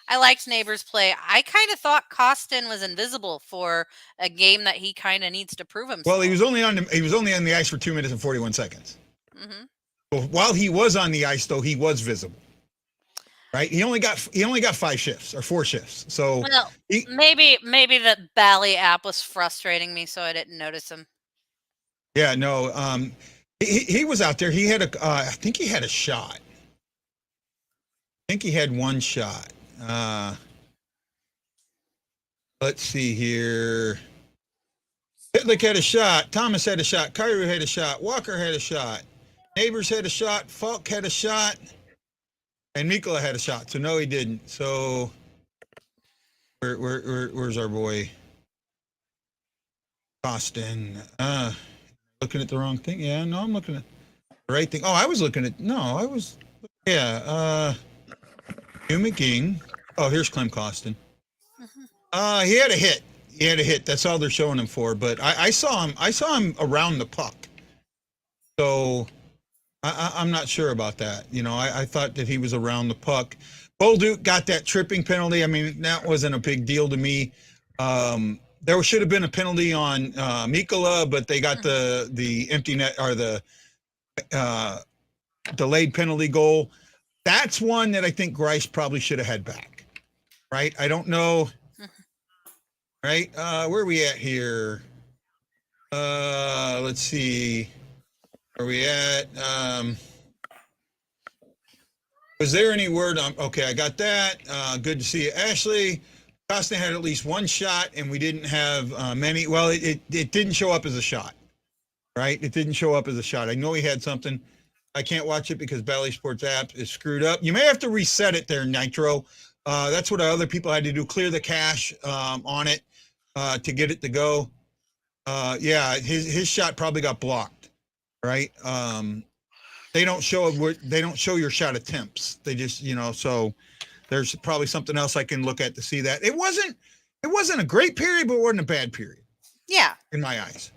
I liked Neighbors play. I kind of thought Kostin was invisible for a game that he kind of needs to prove himself. Well, he was only on the ice for 2 minutes and 41 seconds. Mm-hmm. Well, while he was on the ice, though, he was visible. Right? He only got 5 shifts or 4 shifts. So maybe the Bally app was frustrating me, so I didn't notice him. Yeah, no. He was out there. He had I think he had a shot. I think he had 1 shot. Let's see here. Pitlick had a shot. Thomas had a shot. Kyrou had a shot. Walker had a shot. Neighbors had a shot. Falk had a shot. And Mikkola had a shot. So no, he didn't. So where's our boy? Kostin. Looking at the wrong thing. Yeah, no, I'm looking at the right thing. Oh, I was looking at Hugh McGinn. Oh, here's Clem Kostin. He had a hit. That's all they're showing him for. But I saw him around the puck. So I'm not sure about that. I thought that he was around the puck. Bolduc got that tripping penalty. I mean, that wasn't a big deal to me. There should have been a penalty on Mikkola, but they got the empty net or the delayed penalty goal. That's one that I think Greiss probably should have had back. Right? I don't know. Right? Where are we at here? Let's see. Where are we at? Was there any word on? Okay, I got that. Good to see you, Ashley. Kostin had at least 1 shot, and we didn't have many. Well, it didn't show up as a shot, right? It didn't show up as a shot. I know he had something. I can't watch it because Bally Sports app is screwed up. You may have to reset it there, Nitro. That's what other people had to do. Clear the cache on it to get it to go. Yeah, his shot probably got blocked, right? They don't show your shot attempts. They just, so there's probably something else I can look at to see that. It wasn't a great period, but it wasn't a bad period. Yeah. In my eyes.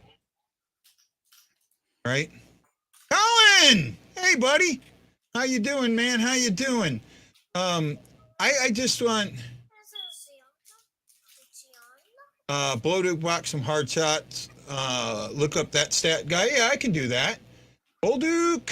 Right? Colin! Hey, buddy. How you doing, man? How you doing? I just want Bolduc blocked some hard shots. Look up that stat guy. Yeah, I can do that. Bolduc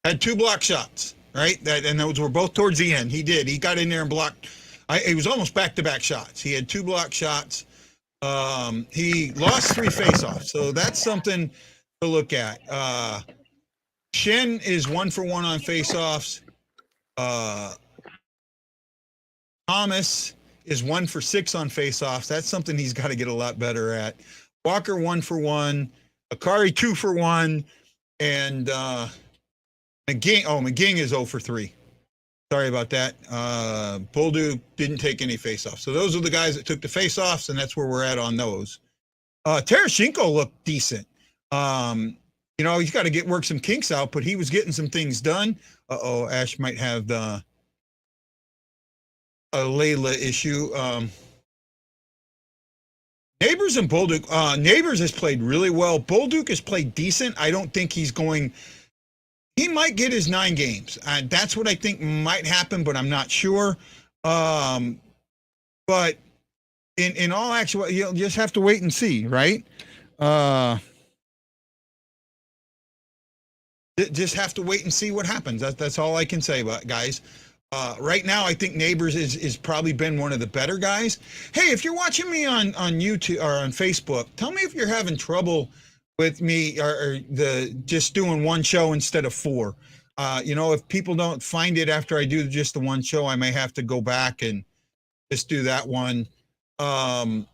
had 2 block shots, right? And those were both towards the end. He got in there and blocked It was almost back-to-back shots. He had 2 block shots. He lost 3 faceoffs, so that's something to look at. Shen is 1 for 1 on faceoffs. Thomas is 1 for 6 on faceoffs. That's something he's got to get a lot better at. Walker 1 for 1. Akari 2 for 1. And McGing is 0 for 3. Sorry about that. Bolduc didn't take any faceoffs. So those are the guys that took the faceoffs, and that's where we're at on those. Tarasenko looked decent. He's got to work some kinks out, but he was getting some things done. Ash might have a Layla issue. Neighbors and Bolduc. Neighbors has played really well. Bolduc has played decent. I don't think he's going. He might get his 9 games. That's what I think might happen, but I'm not sure. But in all actuality, you'll just have to wait and see, right? Just have to wait and see what happens. That's all I can say about guys. Right now, I think Neighbors is probably been one of the better guys. Hey, if you're watching me on YouTube or on Facebook, tell me if you're having trouble with me or the just doing one show instead of 4. If people don't find it after I do just the one show, I may have to go back and just do that one. Vladdy,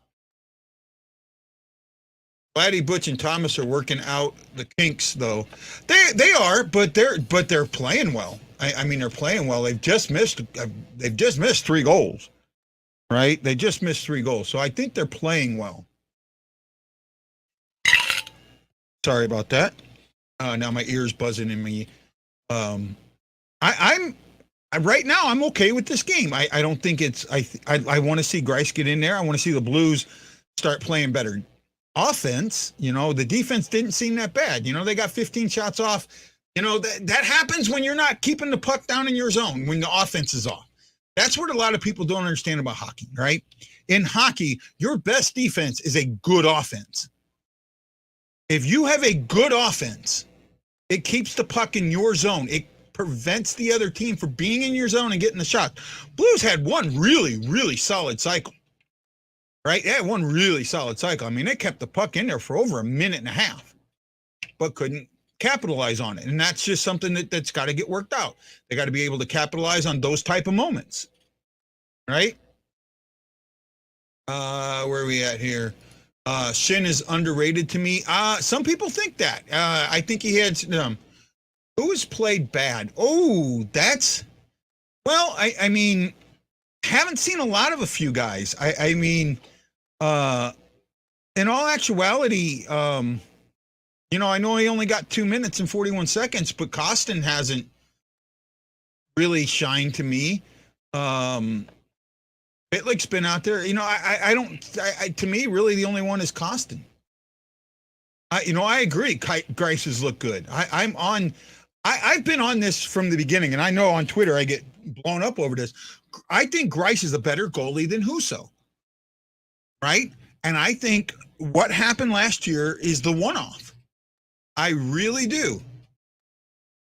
Butch, and Thomas are working out the kinks, though. They are, but they're playing well. I mean, they're playing well. They've just missed 3 goals, right? They just missed 3 goals, so I think they're playing well. Sorry about that. Now my ear's buzzing in me. I'm right now. I'm okay with this game. I don't think it's. I want to see Greiss get in there. I want to see the Blues start playing better offense. The defense didn't seem that bad. They got 15 shots off. That happens when you're not keeping the puck down in your zone, when the offense is off. That's what a lot of people don't understand about hockey, right? In hockey, your best defense is a good offense. If you have a good offense, it keeps the puck in your zone. It prevents the other team from being in your zone and getting the shot. Blues had one really, really solid cycle, right? They had one really solid cycle. I mean, they kept the puck in there for over a minute and a half, but couldn't capitalize on it. And that's just something that's got to get worked out. They got to be able to capitalize on those type of moments, right? Where are we at here? Shin is underrated to me. Some people think that. I think he had who has played bad? Oh, that's I mean, haven't seen a lot of a few guys. I mean, in all actuality, I know he only got 2 minutes and 41 seconds, but Costin hasn't really shined to me. Pitlick's been out there. To me, really the only one is Costin. I agree. Greiss has looked good. I've been on this from the beginning, and I know on Twitter I get blown up over this. I think Greiss is a better goalie than Husso, right? And I think what happened last year is the one-off. I really do.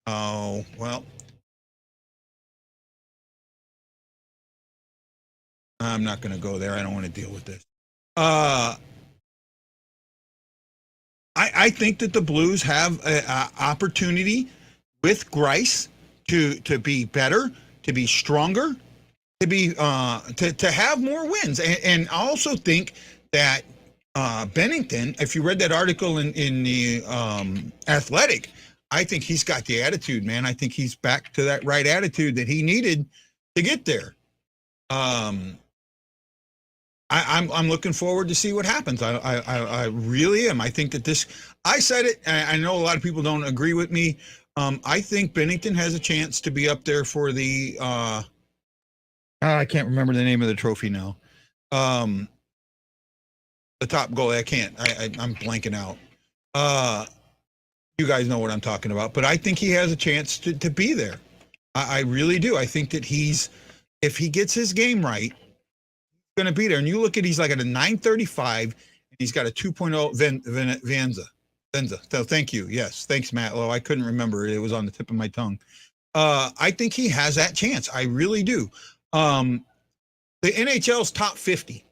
Oh, well. I'm not going to go there. I don't want to deal with this. I think that the Blues have an opportunity with Greiss to be better, to be stronger, to be to have more wins. And I also think that Bennington, if you read that article in the Athletic, I think he's got the attitude, man. I think he's back to that right attitude that he needed to get there. I'm looking forward to see what happens. I really am. I think that I said it, and I know a lot of people don't agree with me. I think Bennington has a chance to be up there for the, I can't remember the name of the trophy now. The top goalie. I can't, I'm blanking out. You guys know what I'm talking about, but I think he has a chance to be there. I really do. I think that if he gets his game right, going to be there. And you look at, he's like at a 935 and he's got a 2.0 Venza. So thank you. Yes. Thanks, Matt Lowe. I couldn't remember. It was on the tip of my tongue. I think he has that chance. I really do. The the NHL's top 50.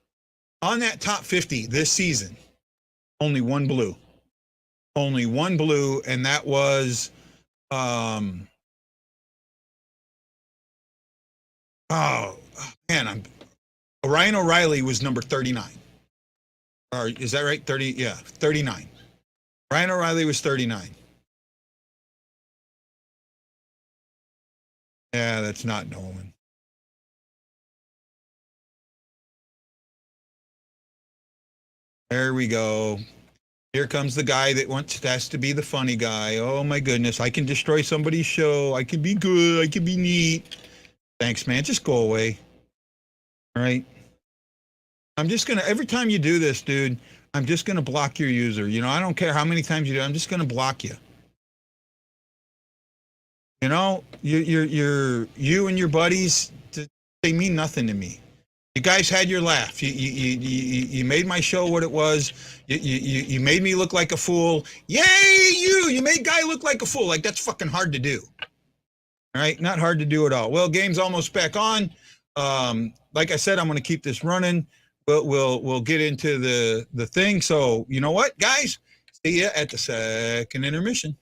On that top 50 this season, only one blue. Only one blue, and that was Ryan O'Reilly was number 39. Or is that right? 30, yeah, 39. Ryan O'Reilly was 39. Yeah, that's not Nolan. There we go. Here comes the guy that has to be the funny guy. Oh my goodness, I can destroy somebody's show. I can be good. I can be neat. Thanks, man. Just go away. All right. I'm just going to, every time you do this, dude, I'm just going to block your user. You know, I don't care how many times you do. I'm just going to block you. You know, you and your buddies, they mean nothing to me. You guys had your laugh. You made my show what it was. You made me look like a fool. Yay, you! You made Guy look like a fool. Like, that's fucking hard to do. All right, not hard to do at all. Well, game's almost back on. Like I said, I'm going to keep this running. We'll get into the thing. So you know what, guys? See you at the second intermission.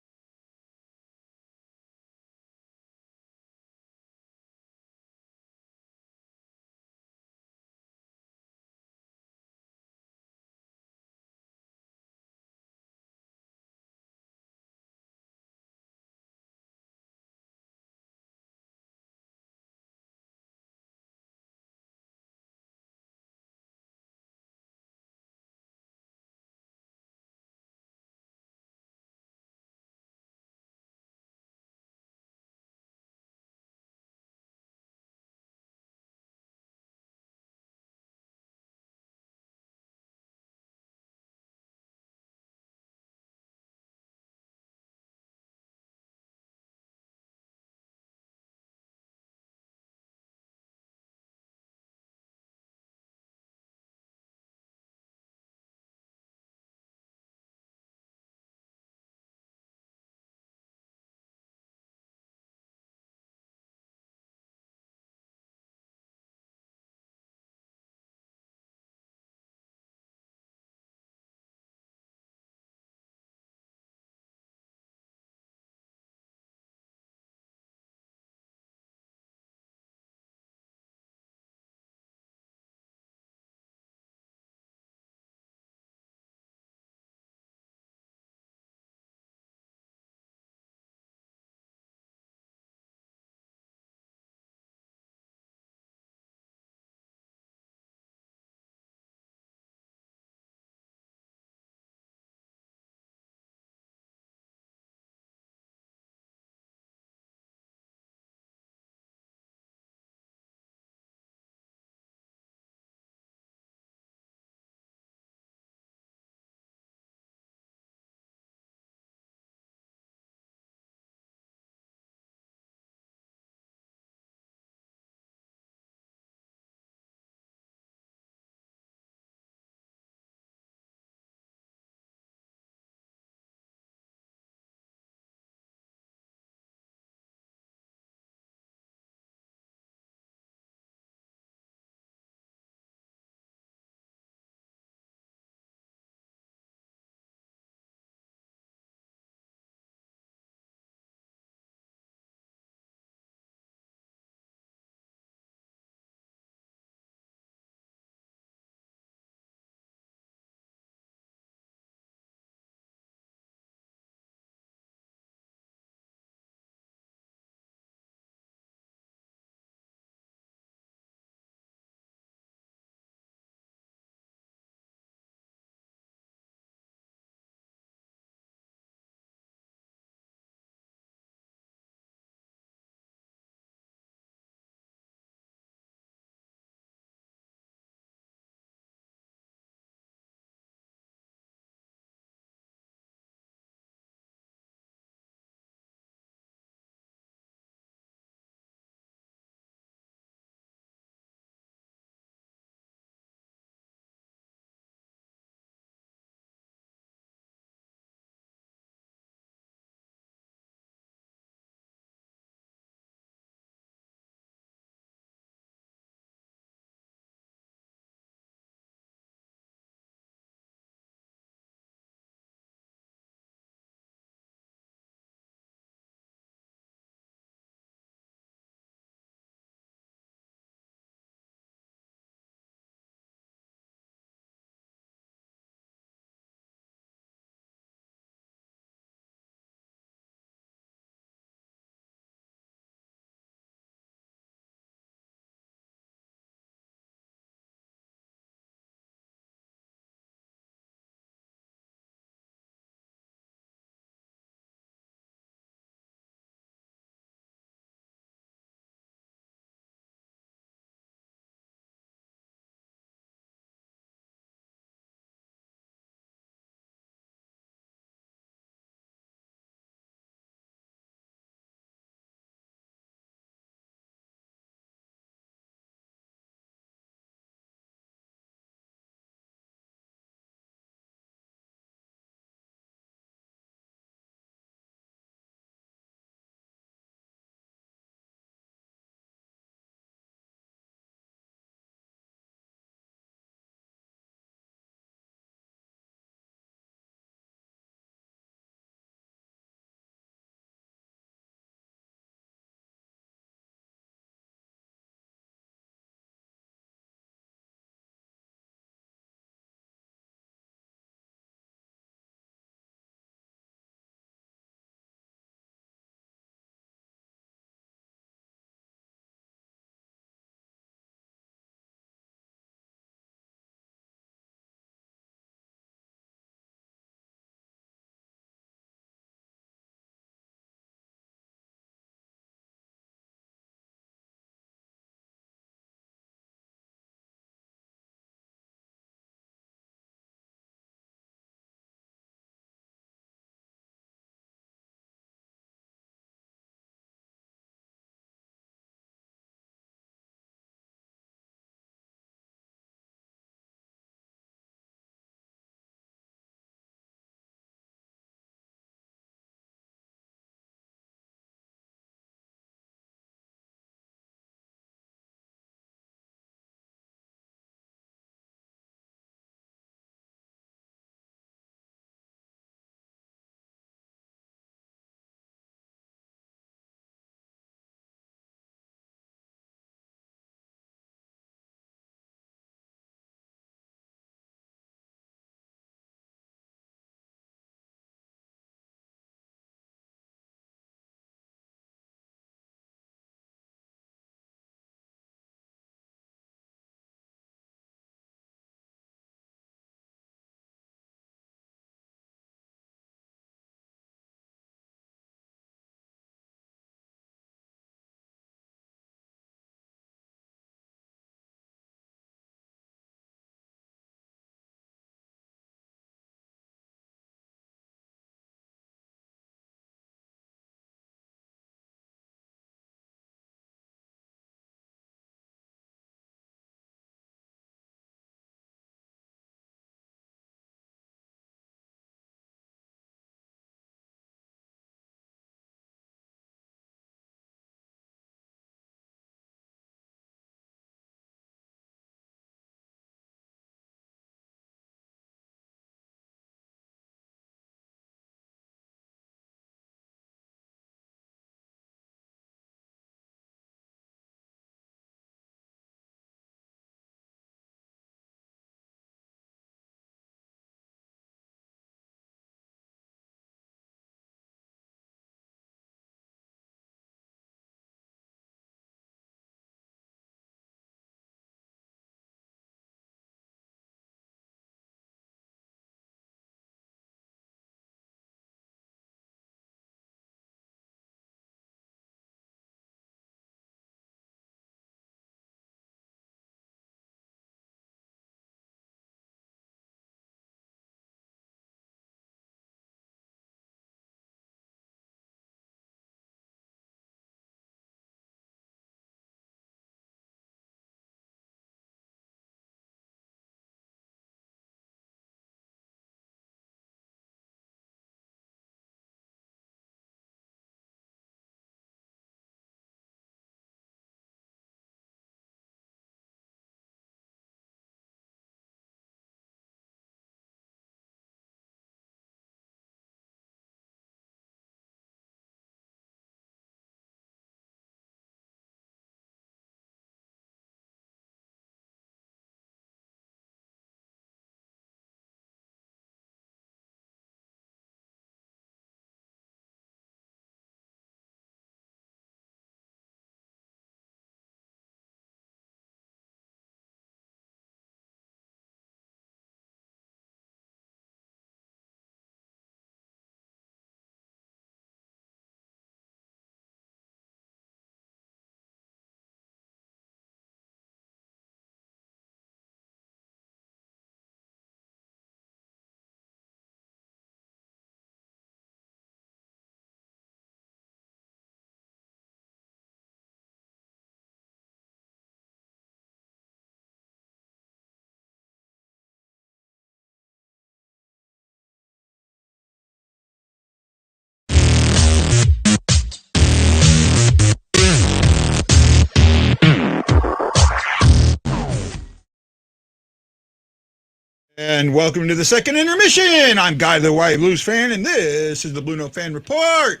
And welcome to the second intermission. I'm Guy the White Blues fan, and this is the BlueNote Fan Report.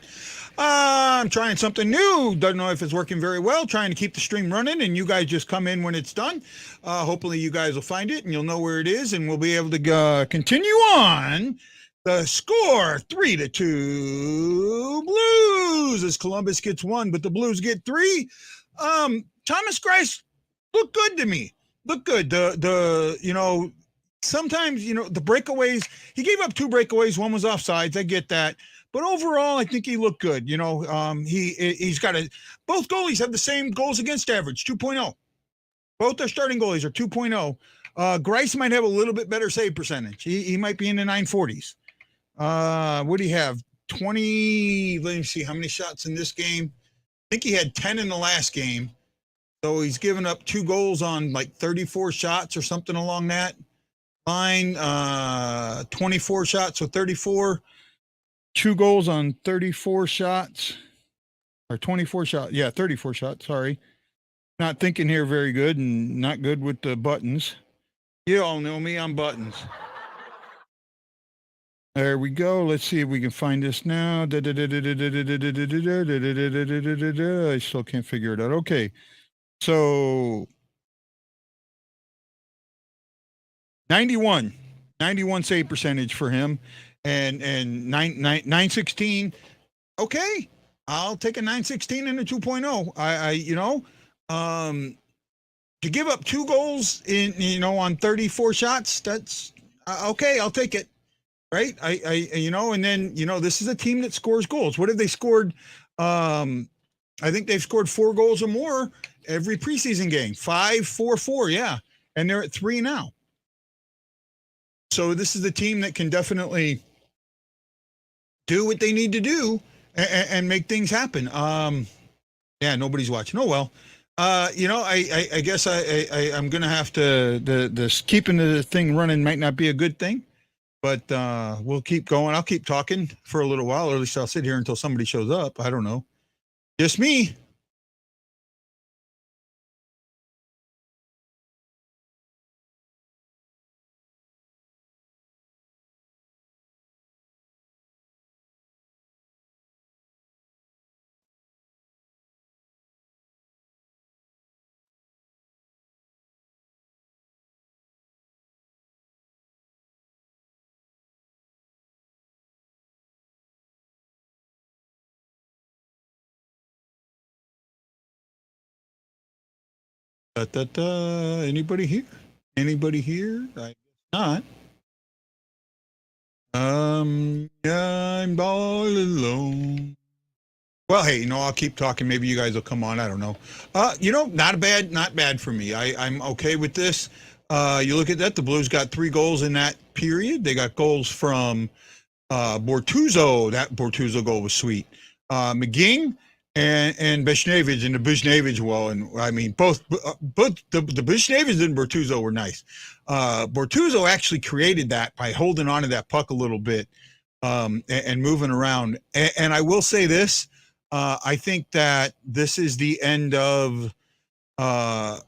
I'm trying something new. Don't know if it's working very well. Trying to keep the stream running, and you guys just come in when it's done. Hopefully you guys will find it, and you'll know where it is, and we'll be able to continue on. The score, 3-2 Blues, as Columbus gets 1, but the Blues get 3. Thomas Greiss looked good to me. Looked good. Sometimes, the breakaways, he gave up 2 breakaways. One was offsides. I get that. But overall, I think he looked good. He's got both goalies have the same goals against average, 2.0. Both their starting goalies are 2.0. Greiss might have a little bit better save percentage. He might be in the 940s. What do you have? 20, let me see, how many shots in this game? I think he had 10 in the last game. So he's given up 2 goals on like 34 shots or something along that line. 24 shots, so 34. 2 goals on 34 shots. Or 24 shots. Yeah, 34 shots, sorry. Not thinking here very good and not good with the buttons. You all know me, I'm buttons. There we go. Let's see if we can find this now. I still can't figure it out. Okay. So 91 save percentage for him, and 916. Okay, I'll take a 916 and a 2.0. To give up 2 goals on 34 shots, that's okay. I'll take it. Right. And then this is a team that scores goals. What have they scored? I think they've scored 4 goals or more every preseason game. 5, 4, 4. Yeah. And they're at 3 now. So this is a team that can definitely do what they need to do and make things happen. Yeah, nobody's watching. Oh, well, I guess I'm going to have to, the keeping the thing running might not be a good thing, but we'll keep going. I'll keep talking for a little while, or at least I'll sit here until somebody shows up. I don't know. Just me. Anybody here? Anybody here? I guess not. Yeah, I'm all alone. Well, hey, I'll keep talking. Maybe you guys will come on. I don't know. Not bad for me. I'm okay with this. You look at that. The Blues got 3 goals in that period. They got goals from Bortuzzo. That Bortuzzo goal was sweet. McGing and Buchnevich, and the Buchnevich, well, and I mean both the Buchnevich and Bortuzzo were nice. Bortuzzo actually created that by holding on to that puck a little bit and moving around. And I will say this, I think that this is the end of. I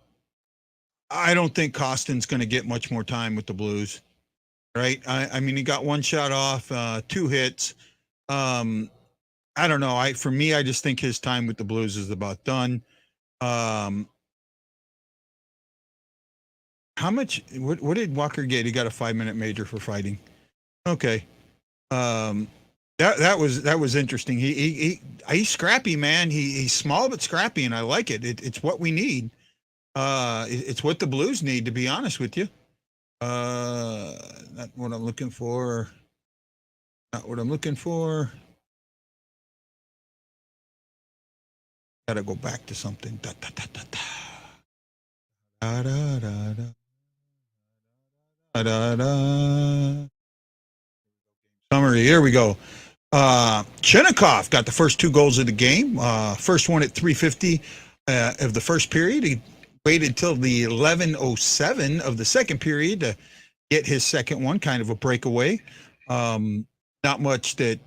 don't think Costin's going to get much more time with the Blues, right? I mean, he got 1 shot off, 2 hits. I don't know. For me, I just think his time with the Blues is about done. How much? What did Walker get? He got a 5-minute major for fighting. Okay. That was interesting. He's scrappy, man. He's small but scrappy, and I like it. It's what we need. It's what the Blues need, to be honest with you. Not what I'm looking for. Not what I'm looking for. Gotta go back to something. Da, da, da, da, da. Da, da, da, da. Da, da, da. Summary. Here we go. Chinnikov got the first 2 goals of the game. First one at 3:50 of the first period. He waited till the 11:07 of the second period to get his second one, kind of a breakaway. Not much that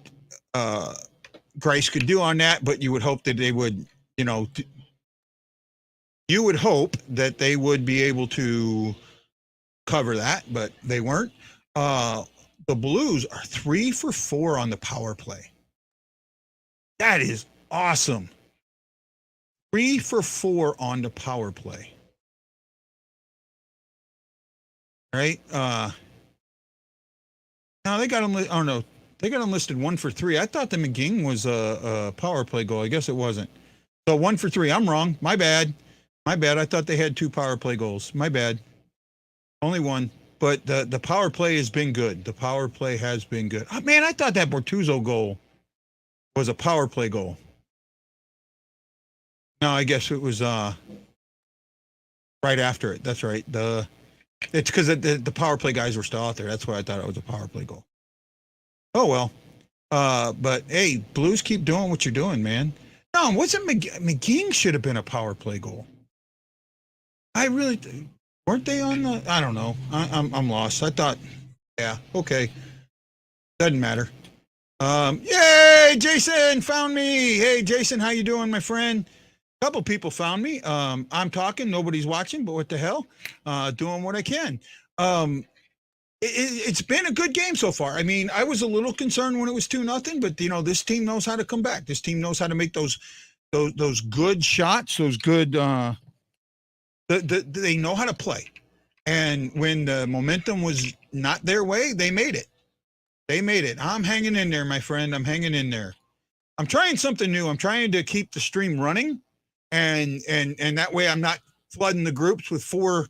Greiss could do on that, but you would hope that they would, you would hope that they would be able to cover that, but they weren't. The Blues are 3 for 4 on the power play. That is awesome. 3 for 4 on the power play. Right? Now they got them. Oh no, they got them listed 1 for 3. I thought the McGing was a power play goal. I guess it wasn't. So 1 for 3. I'm wrong. My bad. My bad. I thought they had 2 power play goals. My bad. Only 1. But the power play has been good. The power play has been good. Oh, man, I thought that Bortuzzo goal was a power play goal. No, I guess it was right after it. That's right. It's because the power play guys were still out there. That's why I thought it was a power play goal. Oh, well. But, hey, Blues, keep doing what you're doing, man. No, wasn't McGing should have been a power play goal. I really weren't they on the? I don't know. I'm lost. I thought, yeah, okay, doesn't matter. Yay, Jason found me. Hey, Jason, how you doing, my friend? A couple people found me. I'm talking, nobody's watching, but what the hell? Doing what I can. It's been a good game so far. I mean, I was a little concerned when it was 2-0, but you know, this team knows how to come back. This team knows how to make those good shots, those good. They know how to play, and when the momentum was not their way, they made it. They made it. I'm hanging in there, my friend. I'm hanging in there. I'm trying something new. I'm trying to keep the stream running, and that way I'm not flooding the groups with 4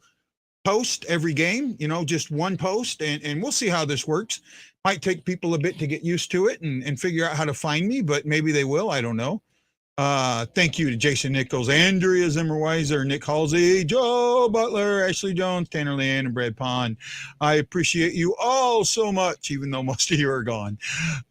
posts every game. You know, just 1 post, and we'll see how this works. Might take people a bit to get used to it and figure out how to find me, but maybe they will. I don't know. Thank you to Jason Nichols, Andrea Zimmerweiser, Nick Halsey, Joe Butler, Ashley Jones, Tanner Leanne, and Brad Pond. I appreciate you all so much, even though most of you are gone.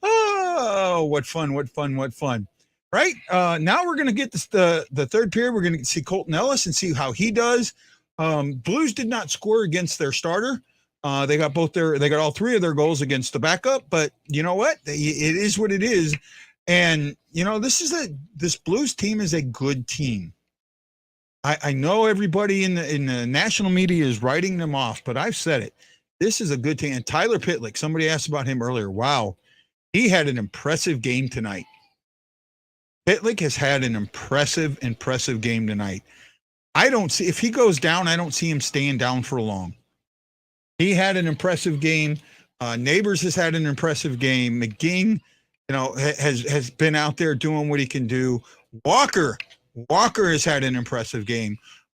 Oh, what fun, what fun, what fun. Right? Now we're going to get the third period. We're going to see Colton Ellis and see how he does. Blues did not score against their starter. They got all 3 of their goals against the backup, but you know what? It is what it is. And, you know, this Blues team is a good team. I know everybody in the national media is writing them off, but I've said it. This is a good team. And Tyler Pitlick, somebody asked about him earlier. Wow. He had an impressive game tonight. Pitlick has had an impressive game tonight. If he goes down, I don't see him staying down for long. He had an impressive game. Neighbors has had an impressive game. McGing, you know, has been out there doing what he can do. Walker has had an impressive game.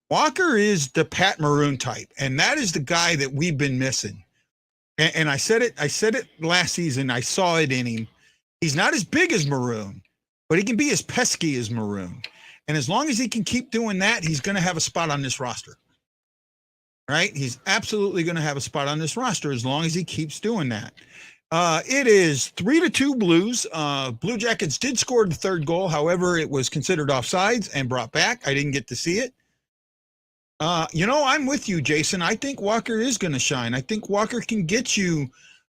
Walker is the Pat Maroon type, and that is the guy that we've been missing. And I said it last season. I saw it in him. He's not as big as Maroon, but he can be as pesky as Maroon. And as long as he can keep doing that, he's going to have a spot on this roster. Right? He's absolutely going to have a spot on this roster as long as he keeps doing that. It is 3-2 Blues. Blue Jackets did score the 3rd goal. However, it was considered offsides and brought back. I didn't get to see it. You know, I'm with you, Jason. I think Walker is going to shine. I think Walker can get you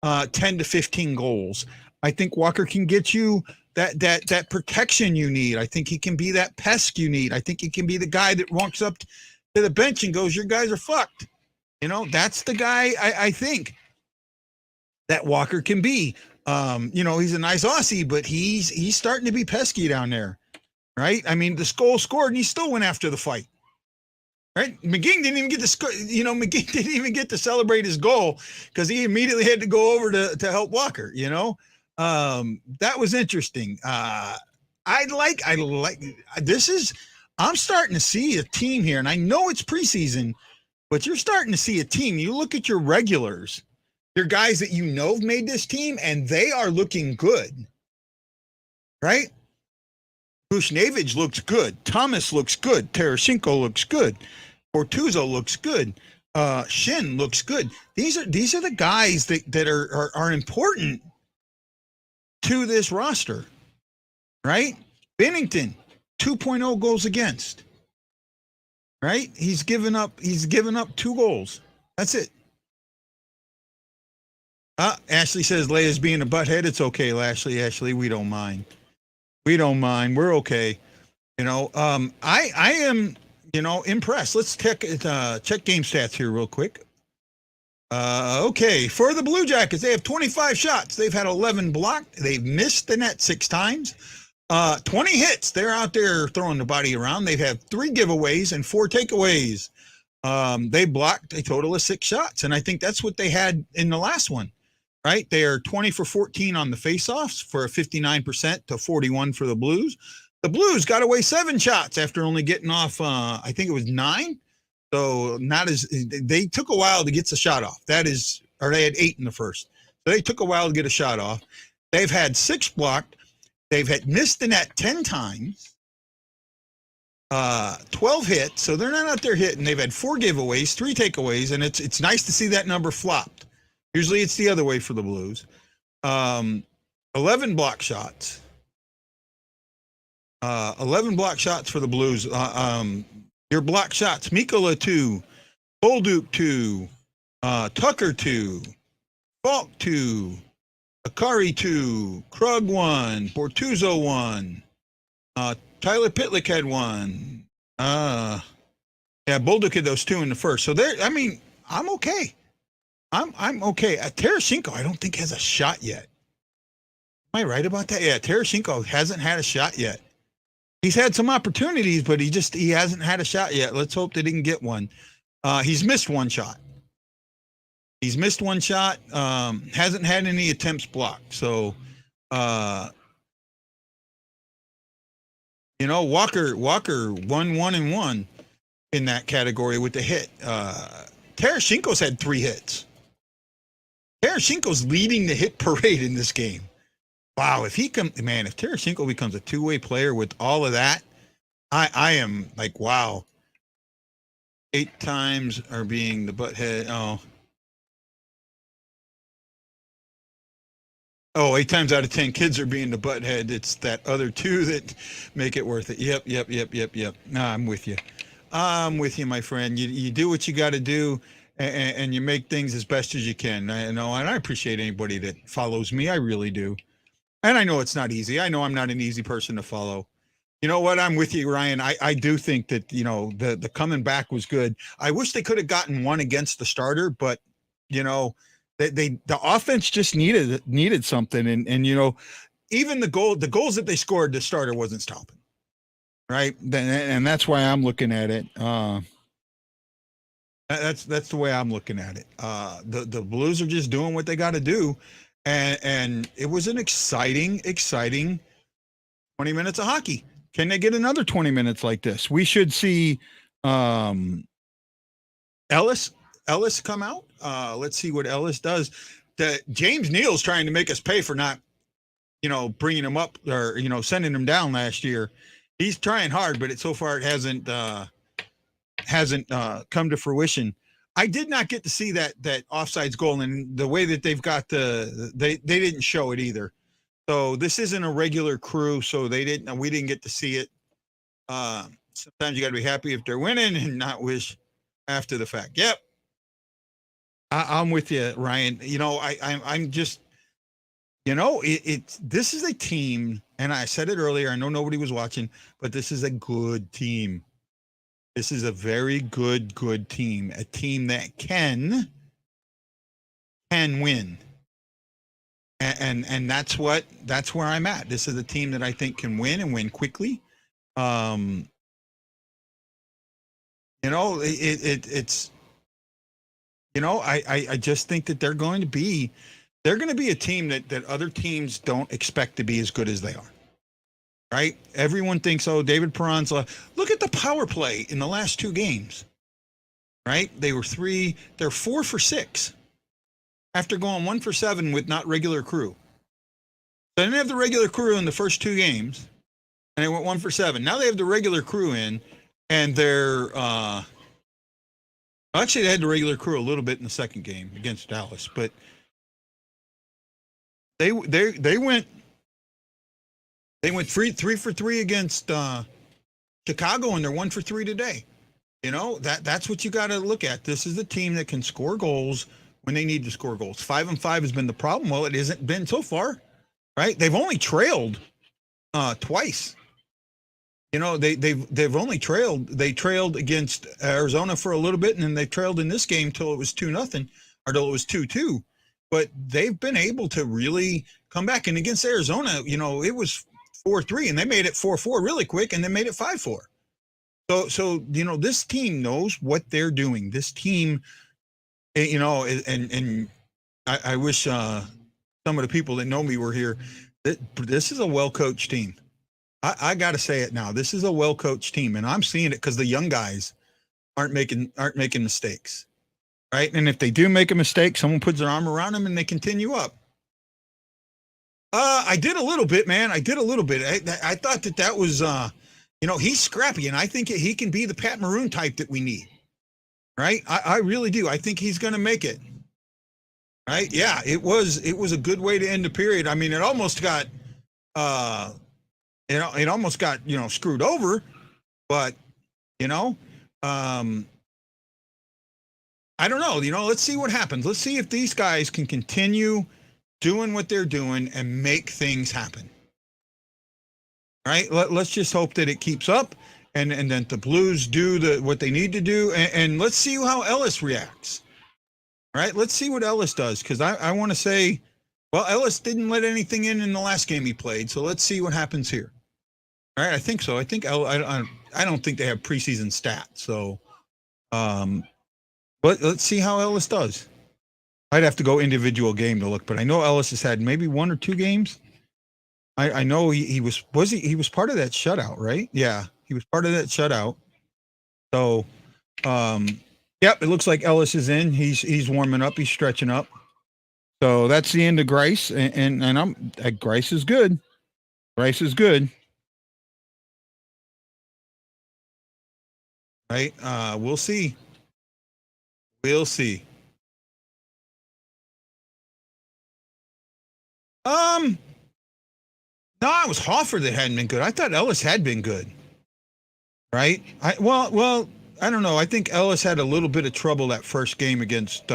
10 to 15 goals. I think Walker can get you that protection you need. I think he can be that pest you need. I think he can be the guy that walks up to the bench and goes, your guys are fucked. You know, that's the guy I think that Walker can be. You know, he's a nice Aussie, but he's starting to be pesky down there, right? I mean, the goal scored and he still went after the fight, right? McGing didn't even get to score. You know, McGing didn't even get to celebrate his goal because he immediately had to go over to help Walker, you know? That was interesting. I'm starting to see a team here, and I know it's preseason, but you're starting to see a team. You look at your regulars, your guys that you know have made this team, and they are looking good, right? Buchnevich looks good. Thomas looks good. Tarasenko looks good. Bortuzzo looks good. Shin looks good. These are the guys that are important to this roster, right? Bennington, 2.0 goals against, right? He's given up 2 goals. That's it. Ashley says Leia's being a butthead. It's okay, Ashley, we don't mind. We're okay. You know, I am, you know, impressed. Let's check game stats here real quick. Okay, for the Blue Jackets, they have 25 shots. They've had 11 blocked. They've missed the net 6 times. 20 hits. They're out there throwing the body around. They've had 3 giveaways and 4 takeaways. They blocked a total of 6 shots, and I think that's what they had in the last one, right? They are 20 for 14 on the faceoffs for a 59% to 41 for the Blues. The Blues got away 7 shots after only getting off, I think it was 9. So not as they took a while to get the shot off. That is, or they had 8 in the first. So they took a while to get a shot off. They've had 6 blocked. They've had missed the net 10 times. 12 hits. So they're not out there hitting. They've had 4 giveaways, 3 takeaways, and it's nice to see that number flopped. Usually it's the other way for the Blues. 11 block shots. 11 block shots for the Blues. Your block shots: Mikola 2, Bolduc 2, Tucker 2, Falk 2, Akari 2, Krug 1, Bortuzzo 1, Tyler Pitlick had 1. Yeah, Bolduc had those 2 in the first. So there, I mean, I'm okay. I'm okay. Tarasenko, I don't think has a shot yet. Am I right about that? Yeah, Tarasenko hasn't had a shot yet. He's had some opportunities, but he hasn't had a shot yet. Let's hope they didn't get one. He's missed 1 shot. He's missed 1 shot. Hasn't had any attempts blocked. So, Walker 1-1-1 in that category with the hit. Tarasenko's had 3 hits. Tarasenko's leading the hit parade in this game. Wow, if Tarasenko becomes a 2-way player with all of that, I am like, wow. 8 times are being the butthead. Oh, 8 times out of 10 kids are being the butthead. It's that other 2 that make it worth it. Yep. No, I'm with you. I'm with you, my friend. You do what you got to do, and you make things as best as you can. I know, and I appreciate anybody that follows me. I really do. And I know it's not easy. I know I'm not an easy person to follow. You know what? I'm with you, Ryan. I do think that, the coming back was good. I wish they could have gotten 1 against the starter, but, the offense just needed something. And even the goals that they scored, the starter wasn't stopping. Right. And that's why I'm looking at it. That's the way I'm looking at it. The Blues are just doing what they got to do. And it was an exciting 20 minutes of hockey. Can they get another 20 minutes like this? We should see Ellis come out. Let's see what Ellis does. James Neal's trying to make us pay for not, bringing him up or, sending him down last year. He's trying hard, but so far it hasn't come to fruition. I did not get to see that offsides goal, and the way that they've got they didn't show it either. So this isn't a regular crew, so we didn't get to see it. Sometimes you got to be happy if they're winning and not wish after the fact. Yep. I'm with you, Ryan. I'm just, this is a team, and I said it earlier, I know nobody was watching, but this is a good team. This is a very good team, a team that can win. And that's where I'm at. This is a team that I think can win and win quickly. It's I just think that they're going to be a team that other teams don't expect to be as good as they are. Right? Everyone thinks, oh, David Perron's look at the power play in the last 2 games. Right? They're 4 for 6 after going 1 for 7 with not regular crew. They didn't have the regular crew in the first 2 games, and they went 1 for 7. Now they have the regular crew in, and they're actually they had the regular crew a little bit in the second game against Dallas, but they went 3 for 3 against Chicago, and they're 1 for 3 today. That's what you got to look at. This is a team that can score goals when they need to score goals. 5-5 has been the problem. Well, it hasn't been so far, right? They've only trailed twice. They've only trailed. They trailed against Arizona for a little bit, and then they trailed in this game till it was 2-0. although it was 2-2. But they've been able to really come back. And against Arizona, it was 4-3, and they made it 4-4 really quick, and then made it 5-4. So this team knows what they're doing. This team, and I wish some of the people that know me were here. This is a well-coached team. I got to say it now. This is a well-coached team, and I'm seeing it because the young guys aren't making mistakes, right? And if they do make a mistake, someone puts their arm around them and they continue up. I did a little bit, man. I did a little bit. I thought that was, he's scrappy, and I think he can be the Pat Maroon type that we need, right? I really do. I think he's going to make it, right? Yeah, it was a good way to end the period. I mean, it almost got, it almost got, screwed over, but, I don't know. Let's see what happens. Let's see if these guys can continue doing what they're doing and make things happen. Right? Let's just hope that it keeps up, and then the Blues do what they need to do, and let's see how Ellis reacts. Right? Let's see what Ellis does, because I want to say, well, Ellis didn't let anything in the last game he played, so let's see what happens here. All right, I think so. I think I don't think they have preseason stats, so but let's see how Ellis does. I'd have to go individual game to look, but I know Ellis has had maybe 1 or 2 games. I know he was part of that shutout, right? Yeah, he was part of that shutout. So, yep, it looks like Ellis is in. He's warming up. He's stretching up. So that's the end of Grice, and Grice is good. Grice is good. Right? We'll see. We'll see. No, it was Hoffer that hadn't been good. I thought Ellis had been good. Right? Well, I don't know. I think Ellis had a little bit of trouble that first game against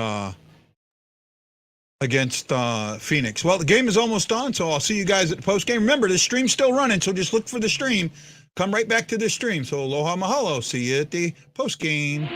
Phoenix. Well, the game is almost on, so I'll see you guys at the post game. Remember, the stream's still running, so just look for the stream. Come right back to the stream. So aloha mahalo. See you at the post game.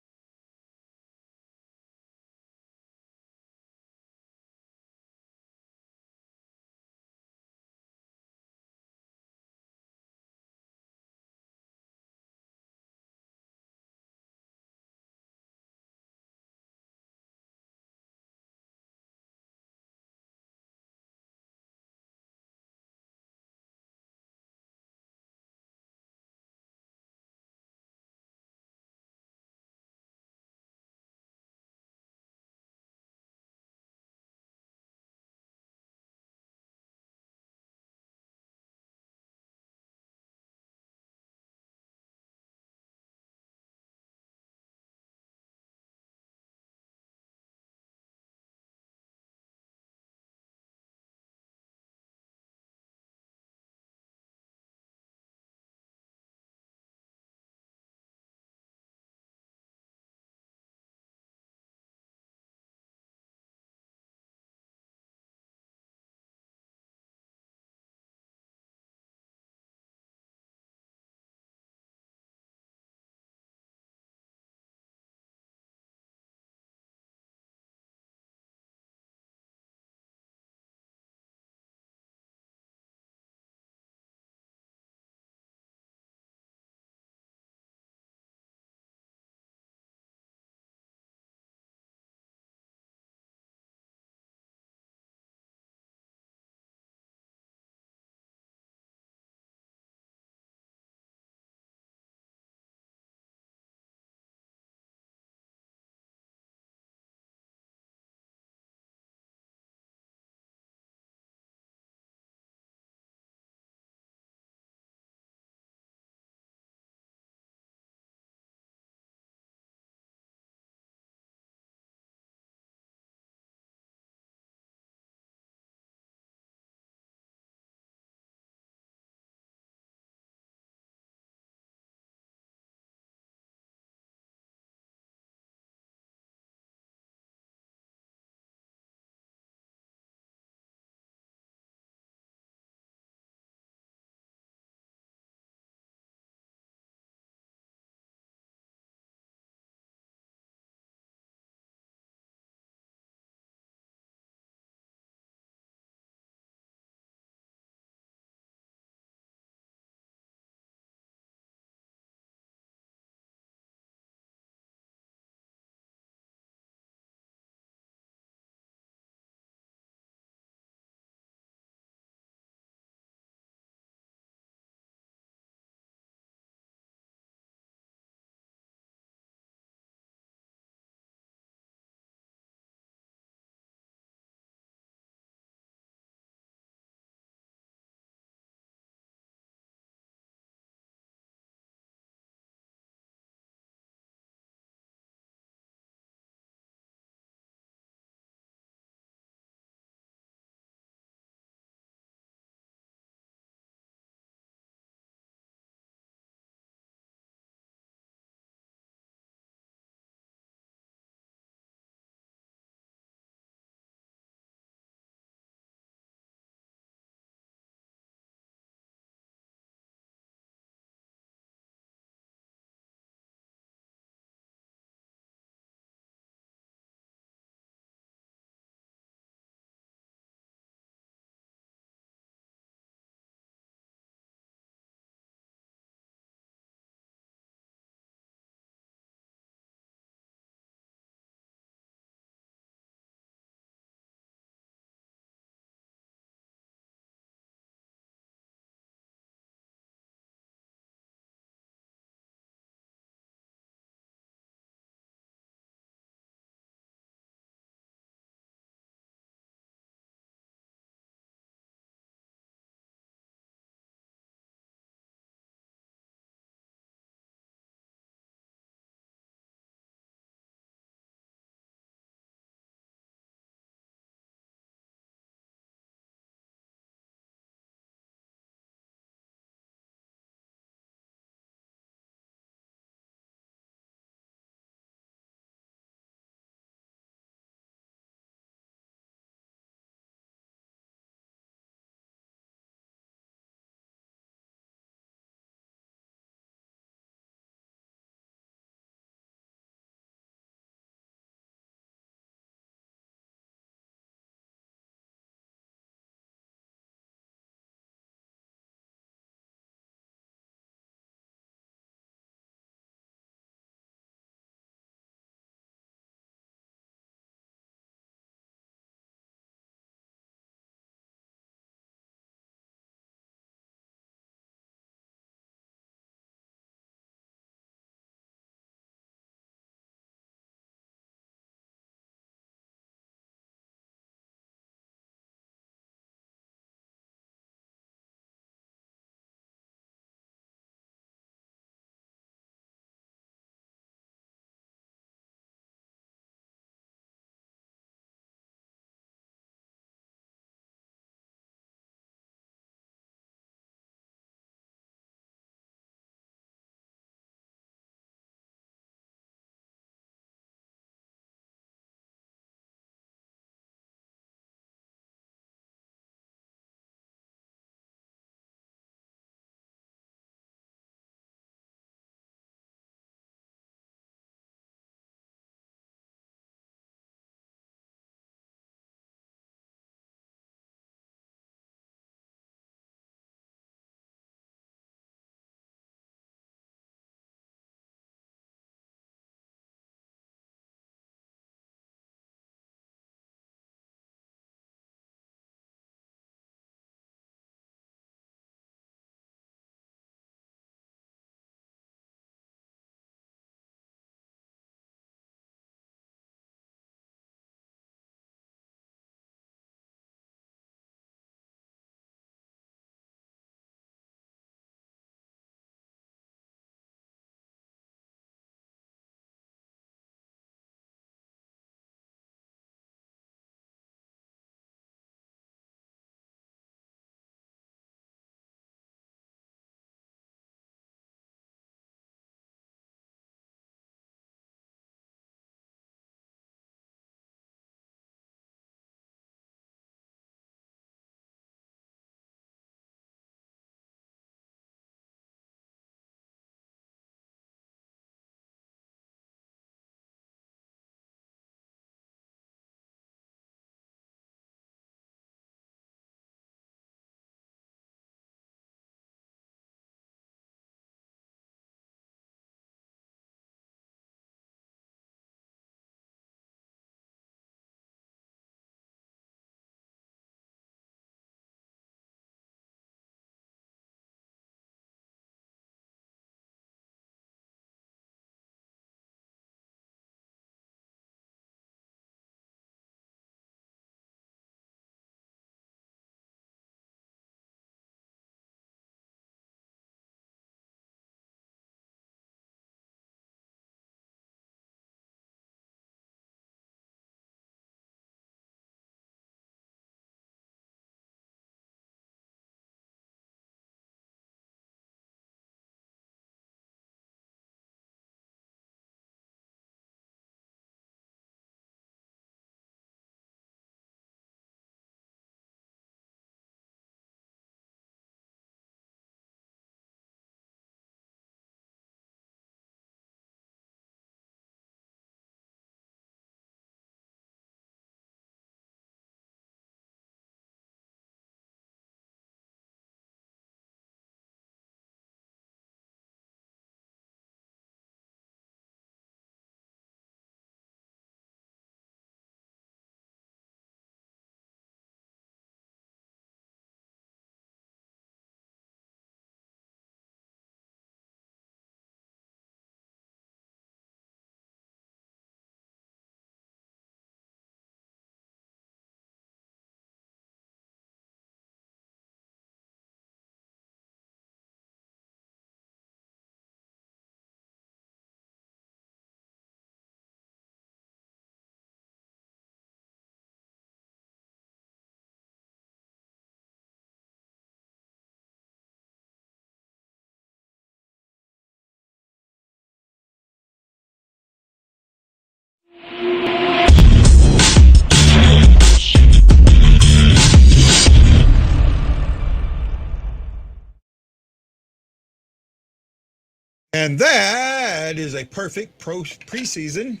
And that is a perfect preseason